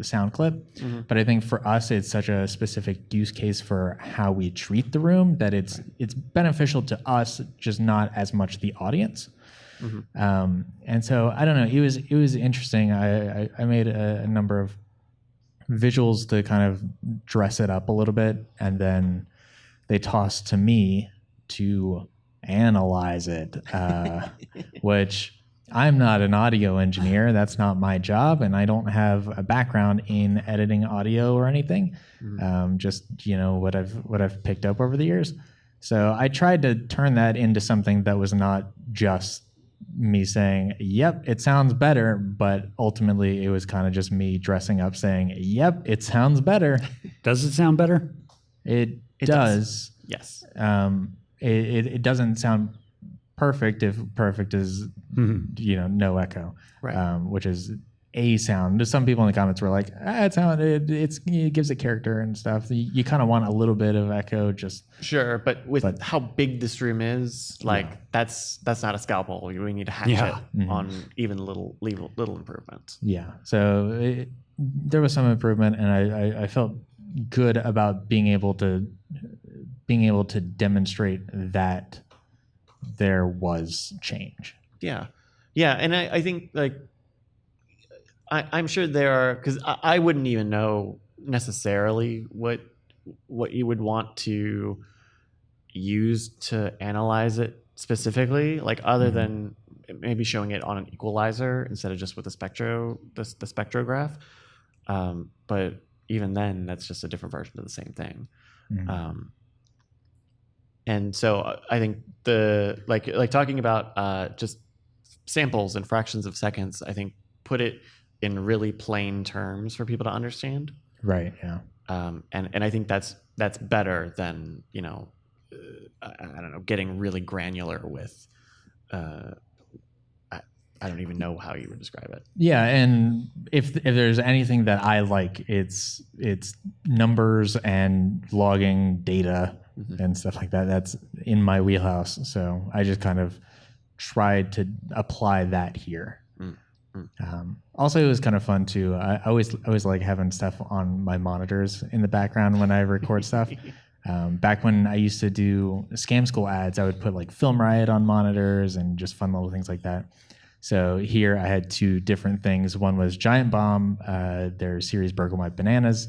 sound clip. But I think for us, it's such a specific use case for how we treat the room that it's beneficial to us, just not as much the audience. And so I don't know. It was interesting. I made a number of visuals to kind of dress it up a little bit, and then they tossed to me to analyze it, which I'm not an audio engineer. That's not my job, and I don't have a background in editing audio or anything. Just what I've picked up over the years. So I tried to turn that into something that was not just me saying, "Yep, it sounds better," but ultimately it was kind of just me dressing up, saying, "Yep, it sounds better." Does it sound better? It does. Yes. It doesn't sound perfect if perfect is no echo, Right. which is a sound. Some people in the comments were like, it gives it character and stuff. You kind of want a little bit of echo, just Sure, but with how big this room is, that's not a scalpel. We need to hatch it on even little improvements. yeah. So there was some improvement, and I felt good about being able to demonstrate that there was change. Yeah, and I think I'm sure there are, because I wouldn't even know necessarily what you would want to use to analyze it specifically, other than maybe showing it on an equalizer instead of just with the spectrograph. But even then, that's just a different version of the same thing. And so I think the talking about just samples and fractions of seconds, I think put it in really plain terms for people to understand. Right. Yeah. And I think that's better than I don't know, getting really granular with I don't even know how you would describe it. Yeah, and if there's anything that I like, it's numbers and logging data and stuff like that. That's in my wheelhouse. So I just kind of tried to apply that here. Also, it was kind of fun too. I always like having stuff on my monitors in the background when I record stuff. Back when I used to do Scam School ads, I would put Film Riot on monitors and just fun little things like that. So here I had two different things. One was Giant Bomb, their series Burgle My Bananas,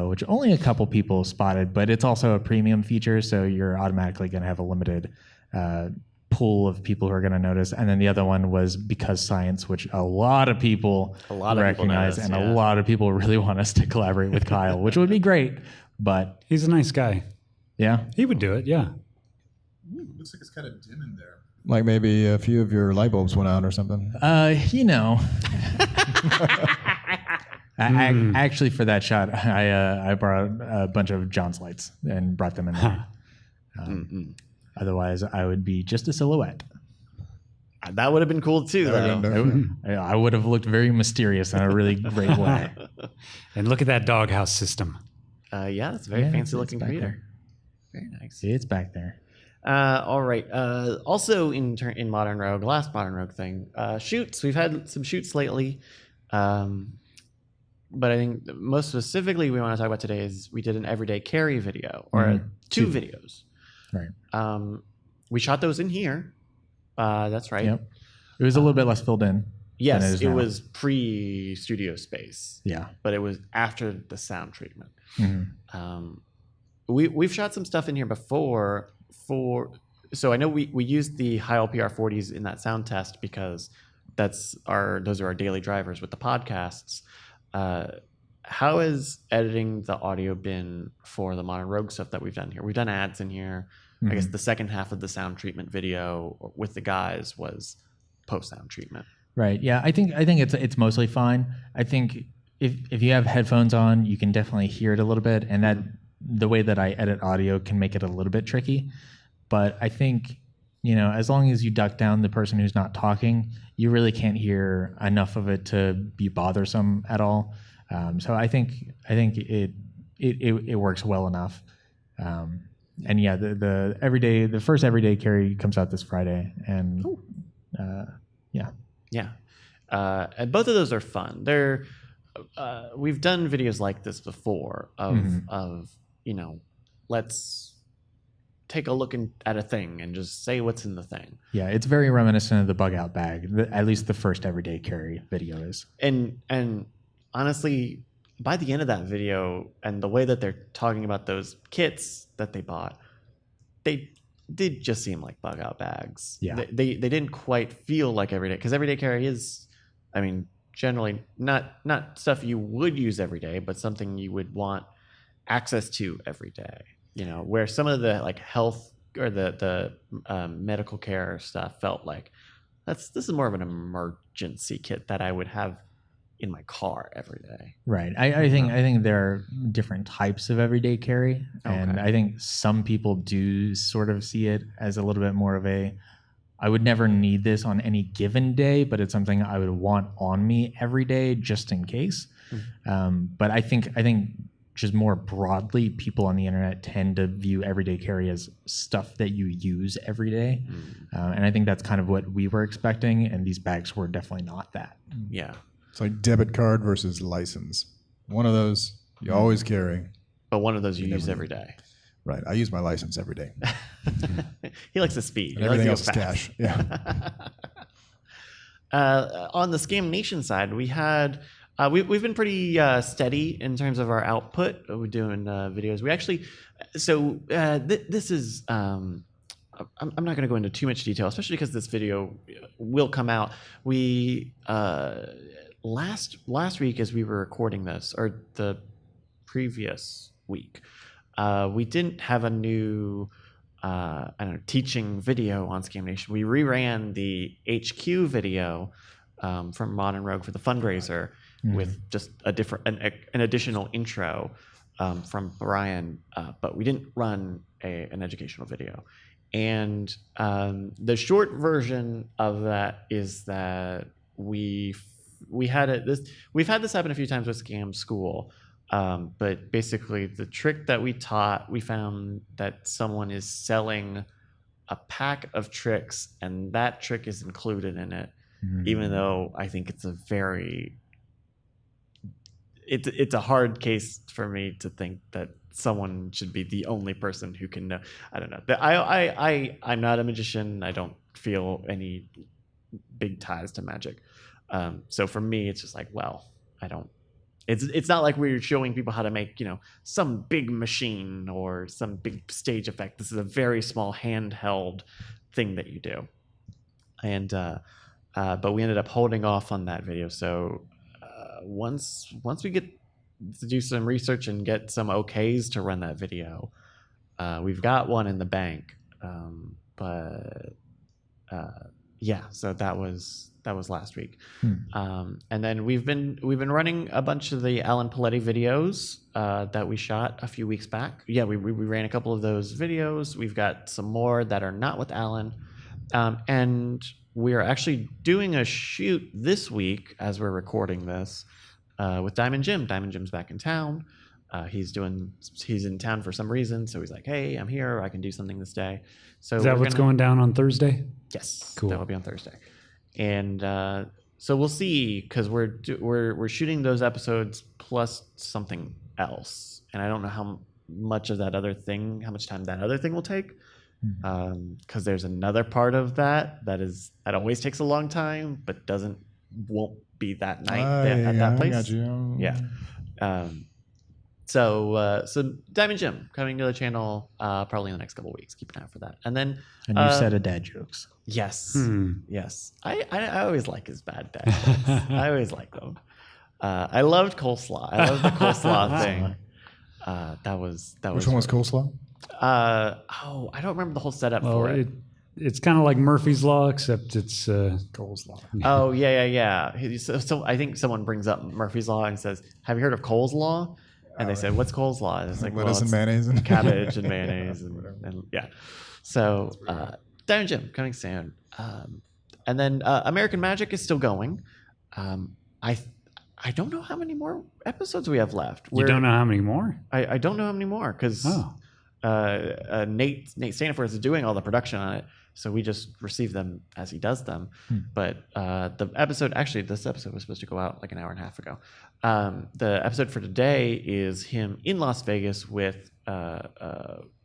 which only a couple people spotted, but it's also a premium feature, so you're automatically going to have a limited pool of people who are going to notice. And then the other one was Because Science, which a lot of people recognize, and a lot of people really want us to collaborate with Kyle, which would be great. But he's a nice guy. Yeah, he would do it. Yeah. Ooh, looks like it's kind of dim in there. Like maybe a few of your light bulbs went out or something. Actually, for that shot, I brought a bunch of John's lights and brought them in there. Otherwise, I would be just a silhouette. That would have been cool too, though. I would have looked very mysterious in a really great way. And look at that doghouse system. Yeah, it's a very fancy looking computer. Very nice. It's back there. All right. Also in Modern Rogue, last Modern Rogue thing, shoots. We've had some shoots lately. But I think most specifically we want to talk about today is we did an everyday carry video, or two videos. Right. We shot those in here. That's right. Yep. It was a little bit less filled in. Yes, it was pre-studio space. Yeah. But it was after the sound treatment. We've shot some stuff in here before so I know we used the high LPR 40s in that sound test because those are our daily drivers with the podcasts. How has editing the audio been for the Modern Rogue stuff that we've done here? We've done ads in here. I guess the second half of the sound treatment video with the guys was post sound treatment. Right. Yeah. I think it's mostly fine. I think if you have headphones on, you can definitely hear it a little bit, and that the way that I edit audio can make it a little bit tricky. But I think, as long as you duck down the person who's not talking, you really can't hear enough of it to be bothersome at all. So I think it works well enough. And yeah, the first everyday carry comes out this Friday, and and both of those are fun. They're we've done videos like this before of let's take a look at a thing and just say what's in the thing. Yeah, it's very reminiscent of the bug out bag. At least the first everyday carry video is. And honestly, by the end of that video and the way that they're talking about those kits that they bought, they did just seem like bug out bags. Yeah. They didn't quite feel like everyday, because everyday carry is, I mean, generally not stuff you would use every day, but something you would want access to every day. You know, where some of the like health or the medical care stuff felt like this is more of an emergency kit that I would have in my car every day. Right. I think there are different types of everyday carry, and I think some people do sort of see it as a little bit more of a, I would never need this on any given day, but it's something I would want on me every day just in case. But I think just more broadly, people on the internet tend to view everyday carry as stuff that you use every day. And I think that's kind of what we were expecting, and these bags were definitely not that. Yeah. It's like debit card versus license. One of those you always carry. But one of those you use never every day. Right. I use my license every day. He likes the speed. And everything else is cash. Yeah. On the Scam Nation side, we had we've been pretty steady in terms of our output. We're doing videos. We actually, so this is. I'm not going to go into too much detail, especially because this video will come out. We last week, as we were recording this, or the previous week, we didn't have a new teaching video on Scam Nation. We reran the HQ video from Modern Rogue for the fundraiser with just an additional intro from Brian, but we didn't run an educational video. And the short version of that is that we've had this happen a few times with Scam School, but basically the trick that we taught, we found that someone is selling a pack of tricks, and that trick is included in it, even though I think it's it's a hard case for me to think that someone should be the only person who can know. I don't know. I'm not a magician. I don't feel any big ties to magic. So for me, it's just like, well, I don't. It's not like we're showing people how to make, some big machine or some big stage effect. This is a very small handheld thing that you do. And but we ended up holding off on that video. So once we get to do some research and get some okays to run that video, we've got one in the bank. Yeah, so that was last week. And then we've been running a bunch of the Alan Paoletti videos that we shot a few weeks back. Yeah, we ran a couple of those videos. We've got some more that are not with Alan, and we're actually doing a shoot this week as we're recording this with Diamond Jim. Diamond Jim's back in town. He's in town for some reason, so he's like, "Hey, I'm here. I can do something this day." So is that what's going down on Thursday? Yes, cool. That will be on Thursday, and so we'll see, because we're shooting those episodes plus something else, and I don't know how much time that other thing will take, because there's another part of that always takes a long time, but won't be that night at that place. Got you. Yeah. So Diamond Jim coming to the channel probably in the next couple of weeks. Keep an eye out for that. And then you said dad jokes. Yes. Yes. I always like his bad dad jokes. I always like them. I loved coleslaw. I loved the coleslaw thing. That was. Which one was coleslaw? I don't remember the whole setup for it. It's kind of like Murphy's Law, except it's coleslaw. Oh yeah. So I think someone brings up Murphy's Law and says, "Have you heard of Cole's Law?" And they said, "What's Cole's Law?" And it's like, lettuce and it's mayonnaise and cabbage and mayonnaise and yeah. So Diamond Jim coming soon, and then American Magic is still going. I don't know how many more episodes we have left. You don't know how many more? I don't know how many more, because Nate Staniforth is doing all the production on it, so we just receive them as he does them. But this episode was supposed to go out like an hour and a half ago. The episode for today is him in Las Vegas with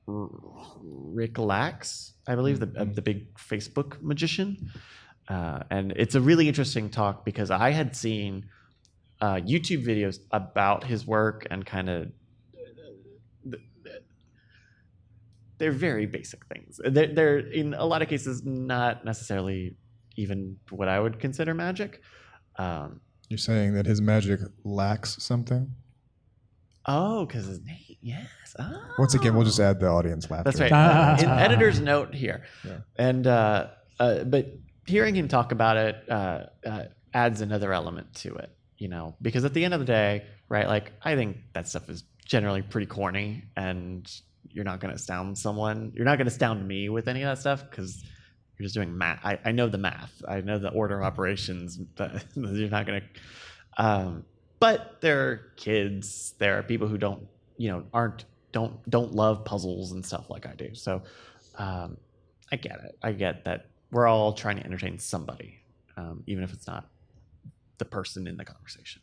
Rick Lax, I believe, the big Facebook magician. And it's a really interesting talk because I had seen YouTube videos about his work and kind of they're very basic things. They're in a lot of cases not necessarily even what I would consider magic. You're saying that his magic lacks something? Oh, because his name, yes. Oh. Once again, we'll just add the audience laughter. That's right. An editor's note here. Yeah. And but hearing him talk about it adds another element to it, because at the end of the day, right, like I think that stuff is generally pretty corny, and you're not going to astound someone. You're not going to astound me with any of that stuff because you're just doing math. I know the math. I know the order of operations, but you're not going to. But there are kids. There are people who don't love puzzles and stuff like I do. So I get it. I get that we're all trying to entertain somebody, even if it's not the person in the conversation.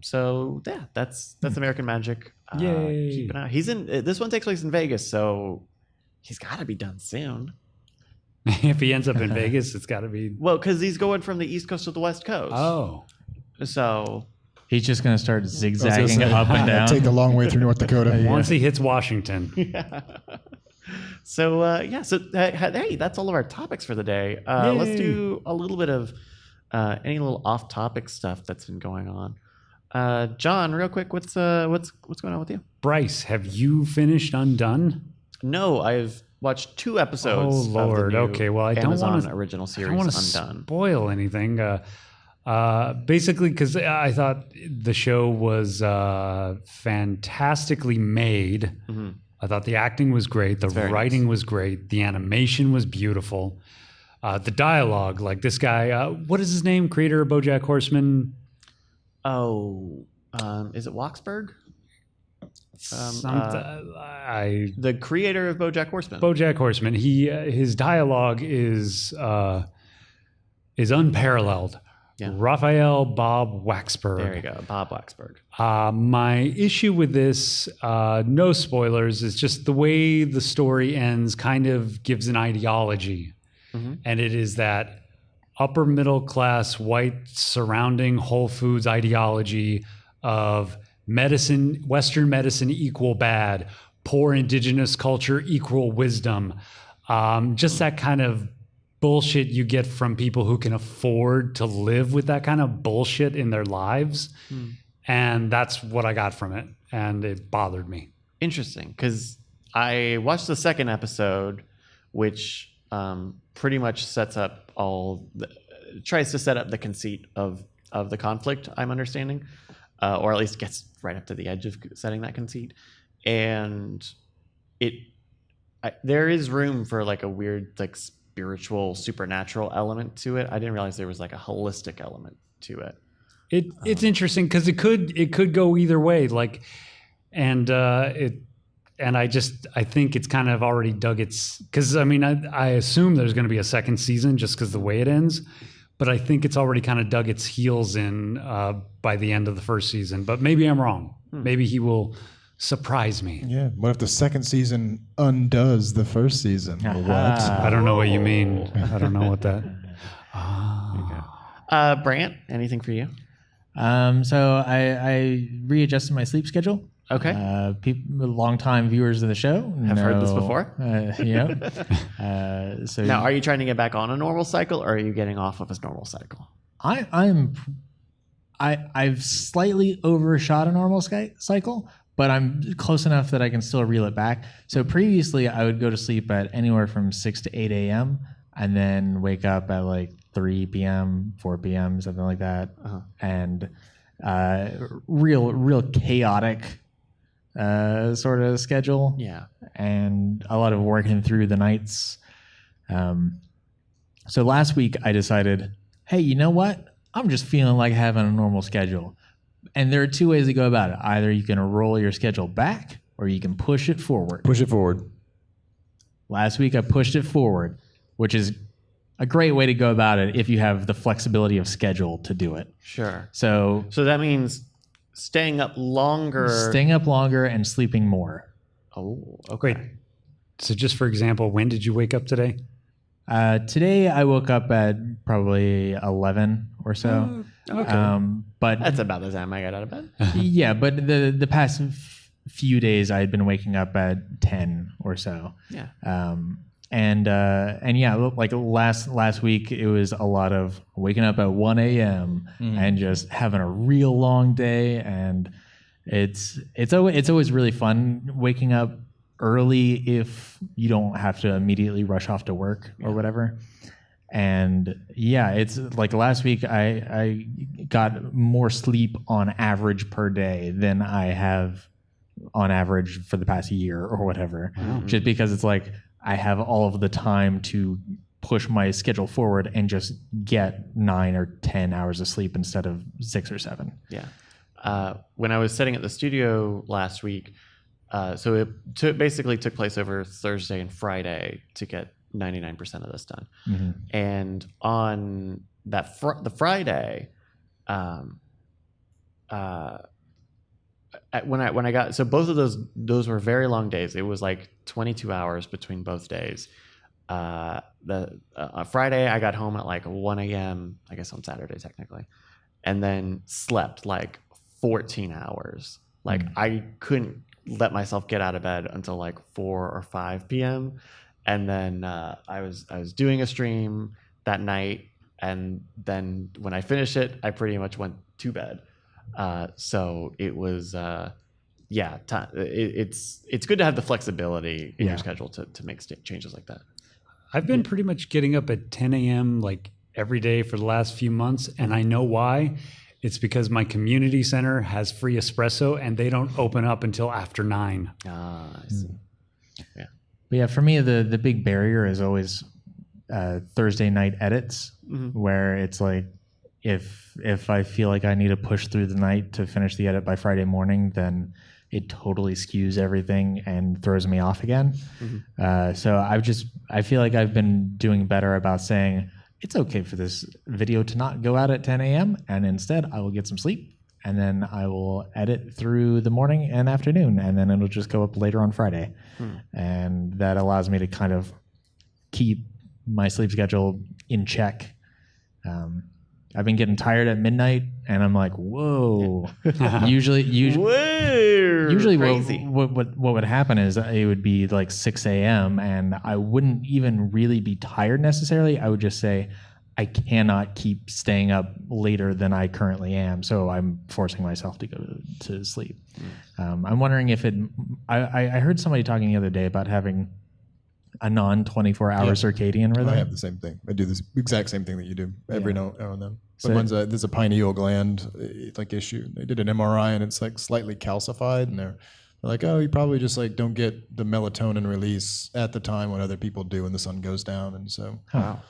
So yeah, that's American Magic. Yay! Keep an eye. This one takes place in Vegas, so he's got to be done soon. If he ends up in Vegas, it's got to be. Well, because he's going from the East Coast to the West Coast. Oh. So he's just going to start zigzagging up and down. Take the long way through North Dakota. Once he hits Washington. Yeah. So hey, that's all of our topics for the day. Let's do a little bit of any little off-topic stuff that's been going on. John, real quick, what's going on with you? Bryce, have you finished Undone? No, I've watched 2 episodes. Oh Lord. Of the new Okay. Well, I Amazon don't want to original series I don't want to Undone. spoil anything. Basically, because I thought the show was fantastically made. Mm-hmm. I thought the acting was great. The writing was great. The animation was beautiful. The dialogue, like this guy, what is his name? Creator of BoJack Horseman. Oh, is it Waksberg? The creator of BoJack Horseman. BoJack Horseman. His dialogue is unparalleled. Yeah. Raphael Bob Waksberg. There you go, Bob Waksberg. My issue with this, no spoilers, is just the way the story ends kind of gives an ideology. Mm-hmm. And it is that upper middle class white surrounding Whole Foods ideology of medicine, Western medicine equal bad, poor indigenous culture equal wisdom. Just that kind of bullshit you get from people who can afford to live with that kind of bullshit in their lives. And that's what I got from it. And it bothered me. Interesting, because I watched the second episode, which pretty much tries to set up the conceit of the conflict, I'm understanding, or at least gets right up to the edge of setting that conceit. And there is room for like a weird, like spiritual, supernatural element to it. I didn't realize there was like a holistic element to it. It's interesting because it could go either way. Like, and I think it's kind of already dug its, because I mean, I assume there's going to be a second season just because the way it ends, but I think it's already kind of dug its heels in by the end of the first season. But maybe I'm wrong. Maybe he will surprise me. Yeah. What if the second season undoes the first season? Or what? I don't know what you mean. I don't know what that. Brant, anything for you? So I readjusted my sleep schedule. Okay. Longtime viewers of the show have heard this before. Yeah. So now, are you trying to get back on a normal cycle, or are you getting off of a normal cycle? I've slightly overshot a normal cycle, but I'm close enough that I can still reel it back. So previously, I would go to sleep at anywhere from 6 to 8 a.m. and then wake up at like 3 p.m., 4 p.m., something like that, and real chaotic sort of schedule. Yeah, and a lot of working through the nights. So last week I decided, hey, you know what? I'm just feeling like having a normal schedule. And there are 2 ways to go about it. Either you can roll your schedule back or you can push it forward. Push it forward. Last week I pushed it forward, which is a great way to go about it if you have the flexibility of schedule to do it. sure. So that means staying up longer. and sleeping more. Oh, okay. Great. So just for example, when did you wake up today? Today I woke up at probably 11 or so. Okay. But That's about the time I got out of bed. yeah, but the past few days I had been waking up at 10 or so. Yeah. And yeah, like last week it was a lot of waking up at 1 a.m. and just having a real long day, and it's always really fun waking up early if you don't have to immediately rush off to work or whatever. And yeah, it's like last week I got more sleep on average per day than I have on average for the past year or whatever. Wow. Just because it's like I have all of the time to push my schedule forward and just get 9 or 10 hours of sleep instead of 6 or 7. Yeah. When I was sitting at the studio last week, so it basically took place over Thursday and Friday to get 99% of this done. Mm-hmm. And on that the Friday, when I got, so both of those were very long days. It was like 22 hours between both days. Friday I got home at like 1 a.m. I guess on Saturday technically, and then slept like 14 hours. Like I couldn't let myself get out of bed until like 4 or 5 p.m. And then I was doing a stream that night, and then when I finished it, I pretty much went to bed. So it was, it's good to have the flexibility in your schedule to make changes like that. I've been pretty much getting up at 10 a.m. like every day for the last few months, and I know why. It's because my community center has free espresso, and they don't open up until after 9. I see. Yeah. But yeah, for me, the big barrier is always Thursday night edits, where it's like if I feel like I need to push through the night to finish the edit by Friday morning, then it totally skews everything and throws me off again. So I feel like I've been doing better about saying it's okay for this video to not go out at 10 a.m. and instead I will get some sleep, and then I will edit through the morning and afternoon, and then it'll just go up later on Friday. And that allows me to kind of keep my sleep schedule in check. I've been getting tired at midnight, and I'm like, whoa. Usually crazy. what would happen is it would be like 6 a.m. and I wouldn't even really be tired necessarily. I would just say, I cannot keep staying up later than I currently am, so I'm forcing myself to go to sleep. I'm wondering if I heard somebody talking the other day about having a non-24-hour circadian rhythm. I have the same thing. I do this exact same thing that you do every now and then. So there's a pineal gland like issue. They did an MRI and it's like slightly calcified, and they're like, oh, you probably just like don't get the melatonin release at the time when other people do when the sun goes down, and so. Wow.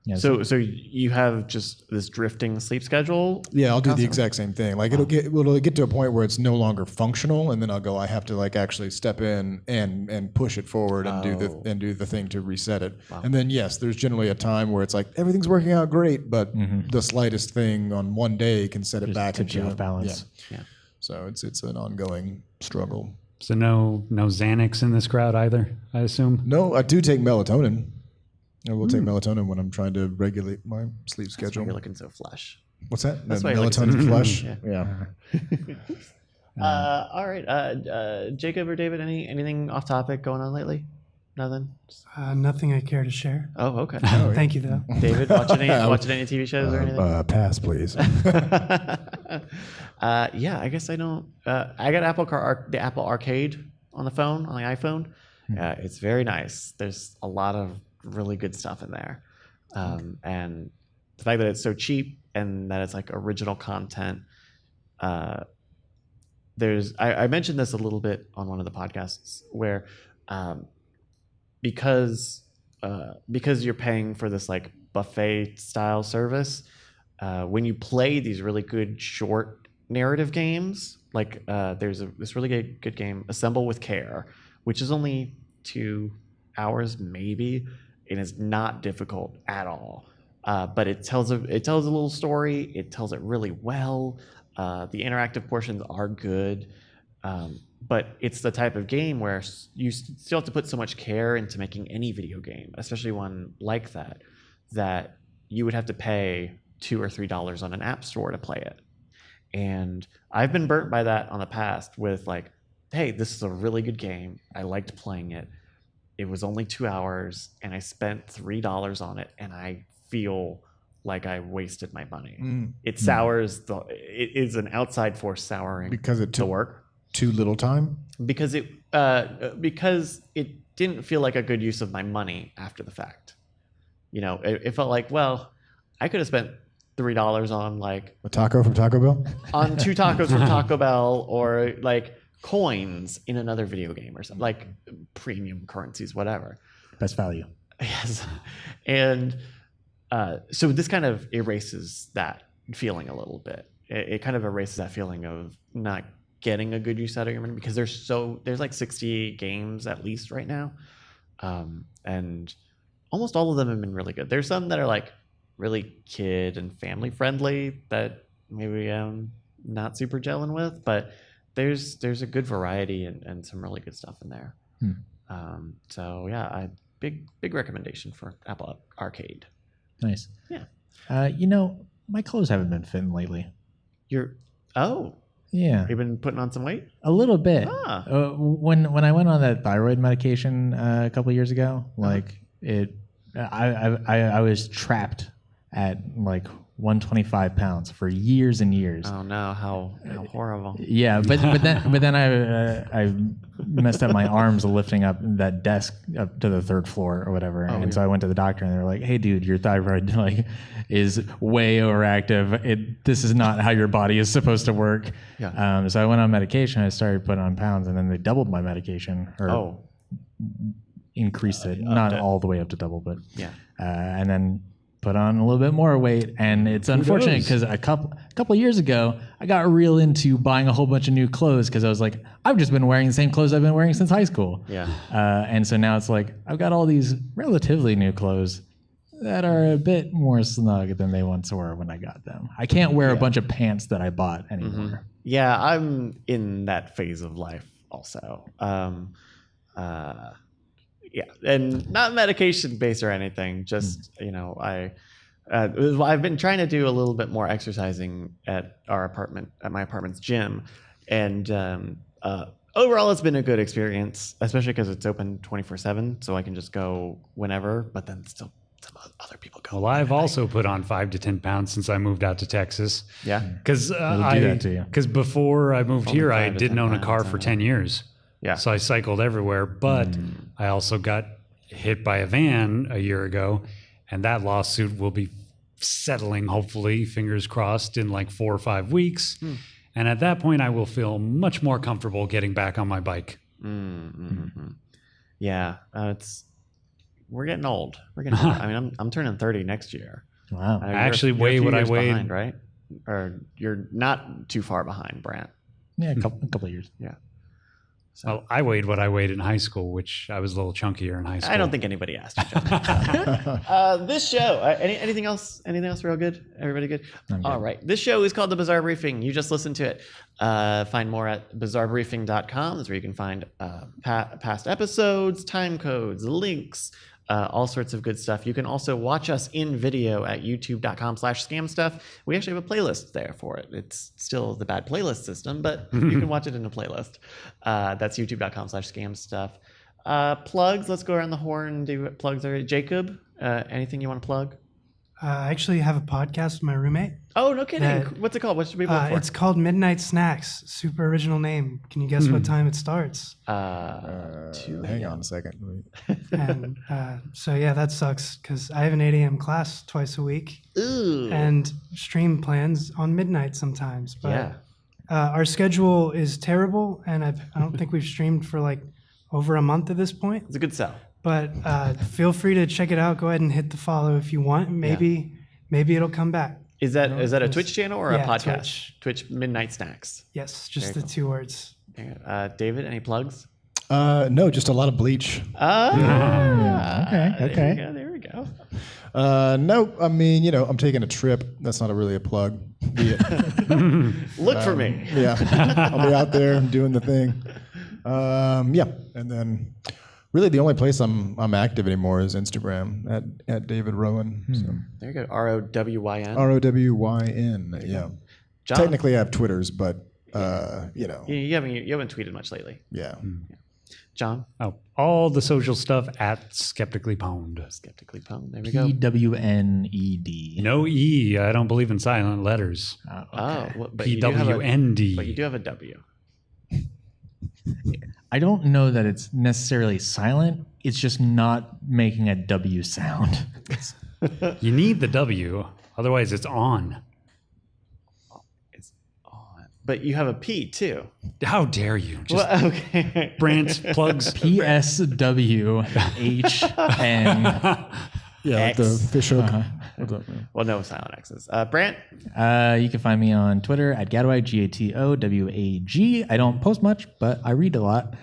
Yeah, So you have just this drifting sleep schedule? Yeah, I'll do the exact same thing. Like it'll get to a point where it's no longer functional, and then I'll go, I have to like actually step in and push it forward and do the thing to reset it. Wow. And then yes, there's generally a time where it's like everything's working out great, but the slightest thing on one day can set it just back tips you into off balance. Yeah. So it's an ongoing struggle. So no Xanax in this crowd either, I assume? No, I do take melatonin. I will take melatonin when I'm trying to regulate my sleep That's why schedule. you're looking so flush. What's that? That's The why you're looking melatonin so flush? Yeah. All right. Jacob or David, anything off topic going on lately? Nothing? Nothing I care to share. Oh, okay. Thank you, though. David, watching any TV shows or anything? Pass, please. Yeah, I guess I don't. I got the Apple Arcade on the phone, on the iPhone. It's very nice. There's a lot of really good stuff in there. And the fact that it's so cheap and that it's like original content. I mentioned this a little bit on one of the podcasts where because you're paying for this like buffet style service, when you play these really good short narrative games, like there's this really good game, Assemble with Care, which is only 2 hours maybe, and it's not difficult at all. But it tells a little story. It tells it really well. The interactive portions are good. but it's the type of game where you still have to put so much care into making any video game, especially one like that, that you would have to pay $2 or $3 on an app store to play it. And I've been burnt by that on the past with like, hey, this is a really good game. I liked playing it. It was only 2 hours and I spent $3 on it, and I feel like I wasted my money. It sours it is an outside force souring because it took the work. Too little time? Because it didn't feel like a good use of my money after the fact. You know, it felt like, well, I could have spent $3 on like a taco from Taco Bell? On 2 tacos from Taco Bell, or like coins in another video game or something, like premium currencies, whatever. Best value. Yes. And so this kind of erases that feeling a little bit. It kind of erases that feeling of not getting a good use out of your money, because there's like 60 games at least right now. And almost all of them have been really good. There's some that are like really kid and family friendly that maybe I'm not super gelling with, but there's a good variety and some really good stuff in there. So yeah, big recommendation for Apple Arcade. Nice. Yeah. My clothes haven't been fitting lately. Yeah. You've been putting on some weight? A little bit. Ah. When I went on that thyroid medication a couple of years ago, like I was trapped at like 125 pounds for years and years. Oh no, how horrible. Yeah, but then I messed up my arms lifting up that desk up to the 3rd floor or whatever, so I went to the doctor and they were like, "Hey, dude, your thyroid like is way overactive. This is not how your body is supposed to work." Yeah. So I went on medication. I started putting on pounds, and then they doubled my medication or increased it, not all the way up to double, but yeah, and then put on a little bit more weight. And it's unfortunate because a couple of years ago, I got real into buying a whole bunch of new clothes because I was like, I've just been wearing the same clothes I've been wearing since high school. Yeah. And so now it's like, I've got all these relatively new clothes that are a bit more snug than they once were when I got them. I can't wear a bunch of pants that I bought anymore. Yeah, I'm in that phase of life also. Yeah, and not medication based or anything. Just I've been trying to do a little bit more exercising at my apartment's gym, and overall it's been a good experience, especially because it's open 24/7, so I can just go whenever. But then still, some other people go. Well, I've also put on 5 to 10 pounds since I moved out to Texas. Yeah, because before I moved here, I didn't own a car for 10 years. Yeah. So I cycled everywhere, but I also got hit by a van a year ago, and that lawsuit will be settling, hopefully, fingers crossed, in like 4 or 5 weeks. And at that point, I will feel much more comfortable getting back on my bike. Yeah, we're getting old. I mean, I'm turning 30 next year. Wow. I actually weigh what I weighed. Behind, right? Or you're not too far behind, Brant. Yeah, a couple of years. Yeah. So. Well, I weighed what I weighed in high school, which I was a little chunkier in high school. I don't think anybody asked you, John. This show, anything else? Anything else real good? Everybody good? All right. This show is called The Bizarre Briefing. You just listened to it. Find more at bizarrebriefing.com. That's where you can find past episodes, time codes, links, all sorts of good stuff. You can also watch us in video at youtube.com/scamstuff. We actually have a playlist there for it. It's still the bad playlist system, but you can watch it in a playlist. That's youtube.com/scamstuff. Plugs. Let's go around the horn and do plugs. Jacob, anything you want to plug? I actually have a podcast with my roommate. Oh, no kidding. What's it called? What should we look for? It's called Midnight Snacks. Super original name. Can you guess what time it starts? Hang on a second. And so, yeah, that sucks because I have an 8 a.m. class twice a week. Ooh. And stream plans on midnight sometimes. But Yeah. Our schedule is terrible, and I don't think we've streamed for like over a month at this point. It's a good sell. But feel free to check it out. Go ahead and hit the follow if you want. Maybe it'll come back. Is that a Twitch channel or a podcast? Twitch Midnight Snacks. Yes, just the 2 words. David, any plugs? No, just a lot of bleach. Okay. There we go. No, I mean, I'm taking a trip. That's not really a plug. Look for me. Yeah, I'll be out there doing the thing. Yeah, and then really the only place I'm active anymore is Instagram at David Rowan. So. There you go. ROWYN. ROWYN. Yeah. John? Technically, I have Twitters, but you know. You haven't tweeted much lately. Yeah. John? Oh, all the social stuff at Skeptically Pwned. Skeptically Pwned. There we go. PWNED. No E. I don't believe in silent letters. Okay. Well, but you do have a- PWND. But you do have a W. I don't know that it's necessarily silent. It's just not making a W sound. You need the W, otherwise it's on. It's on. But you have a P too. How dare you? Just Well, okay. branch plugs. PSWHN. Yeah, like the X. fish hook. Well, no silent X's. Brant? You can find me on Twitter at Gadwag, GATOWAG. I don't post much, but I read a lot.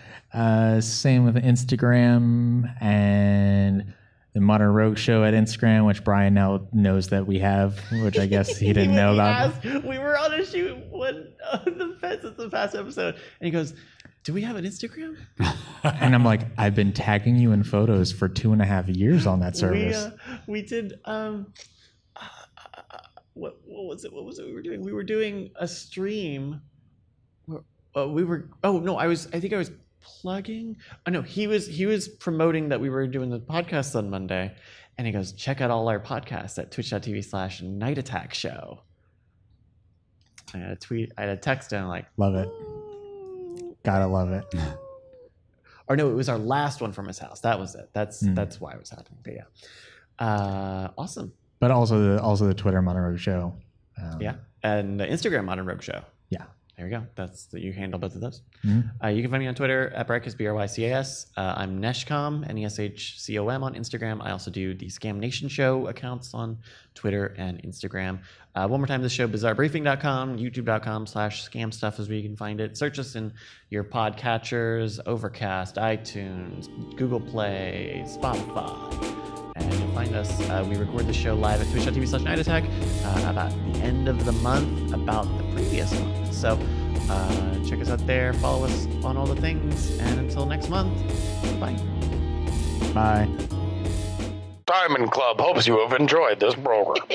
Same with Instagram and the Modern Rogue Show at Instagram, which Brian now knows that we have, which I guess he didn't know about. We were on a shoot one of the Feds at the past episode, and he goes, "Do we have an Instagram?" And I'm like, I've been tagging you in photos for 2.5 years on that service. We did. What was it? What was it we were doing? We were doing a stream. We were. Oh no, I think I was plugging. Oh no, he was promoting that we were doing the podcast on Monday, and he goes, "Check out all our podcasts at twitch.tv/Night Attack Show." I had a tweet. I had a text, and I'm like, Love it. Gotta love it. or no, it was our last one from his house. That was it. That's why it was happening. But yeah, awesome. But also the Twitter Modern Rogue Show. Yeah, and the Instagram Modern Rogue Show. Yeah. There we go. You handle both of those. Mm-hmm. You can find me on Twitter at Brycas, BRYCAS. I'm Neshcom, NESHCOM on Instagram. I also do the Scam Nation Show accounts on Twitter and Instagram. One more time, this show, bizarrebriefing.com, youtube.com/scam stuff is where you can find it. Search us in your podcatchers, Overcast, iTunes, Google Play, Spotify, and you'll find us. We record the show live at twitch.tv/Night Attack about the end of the month, about the previous month. So check us out there, follow us on all the things, and until next month, bye. Bye. Diamond Club hopes you have enjoyed this program.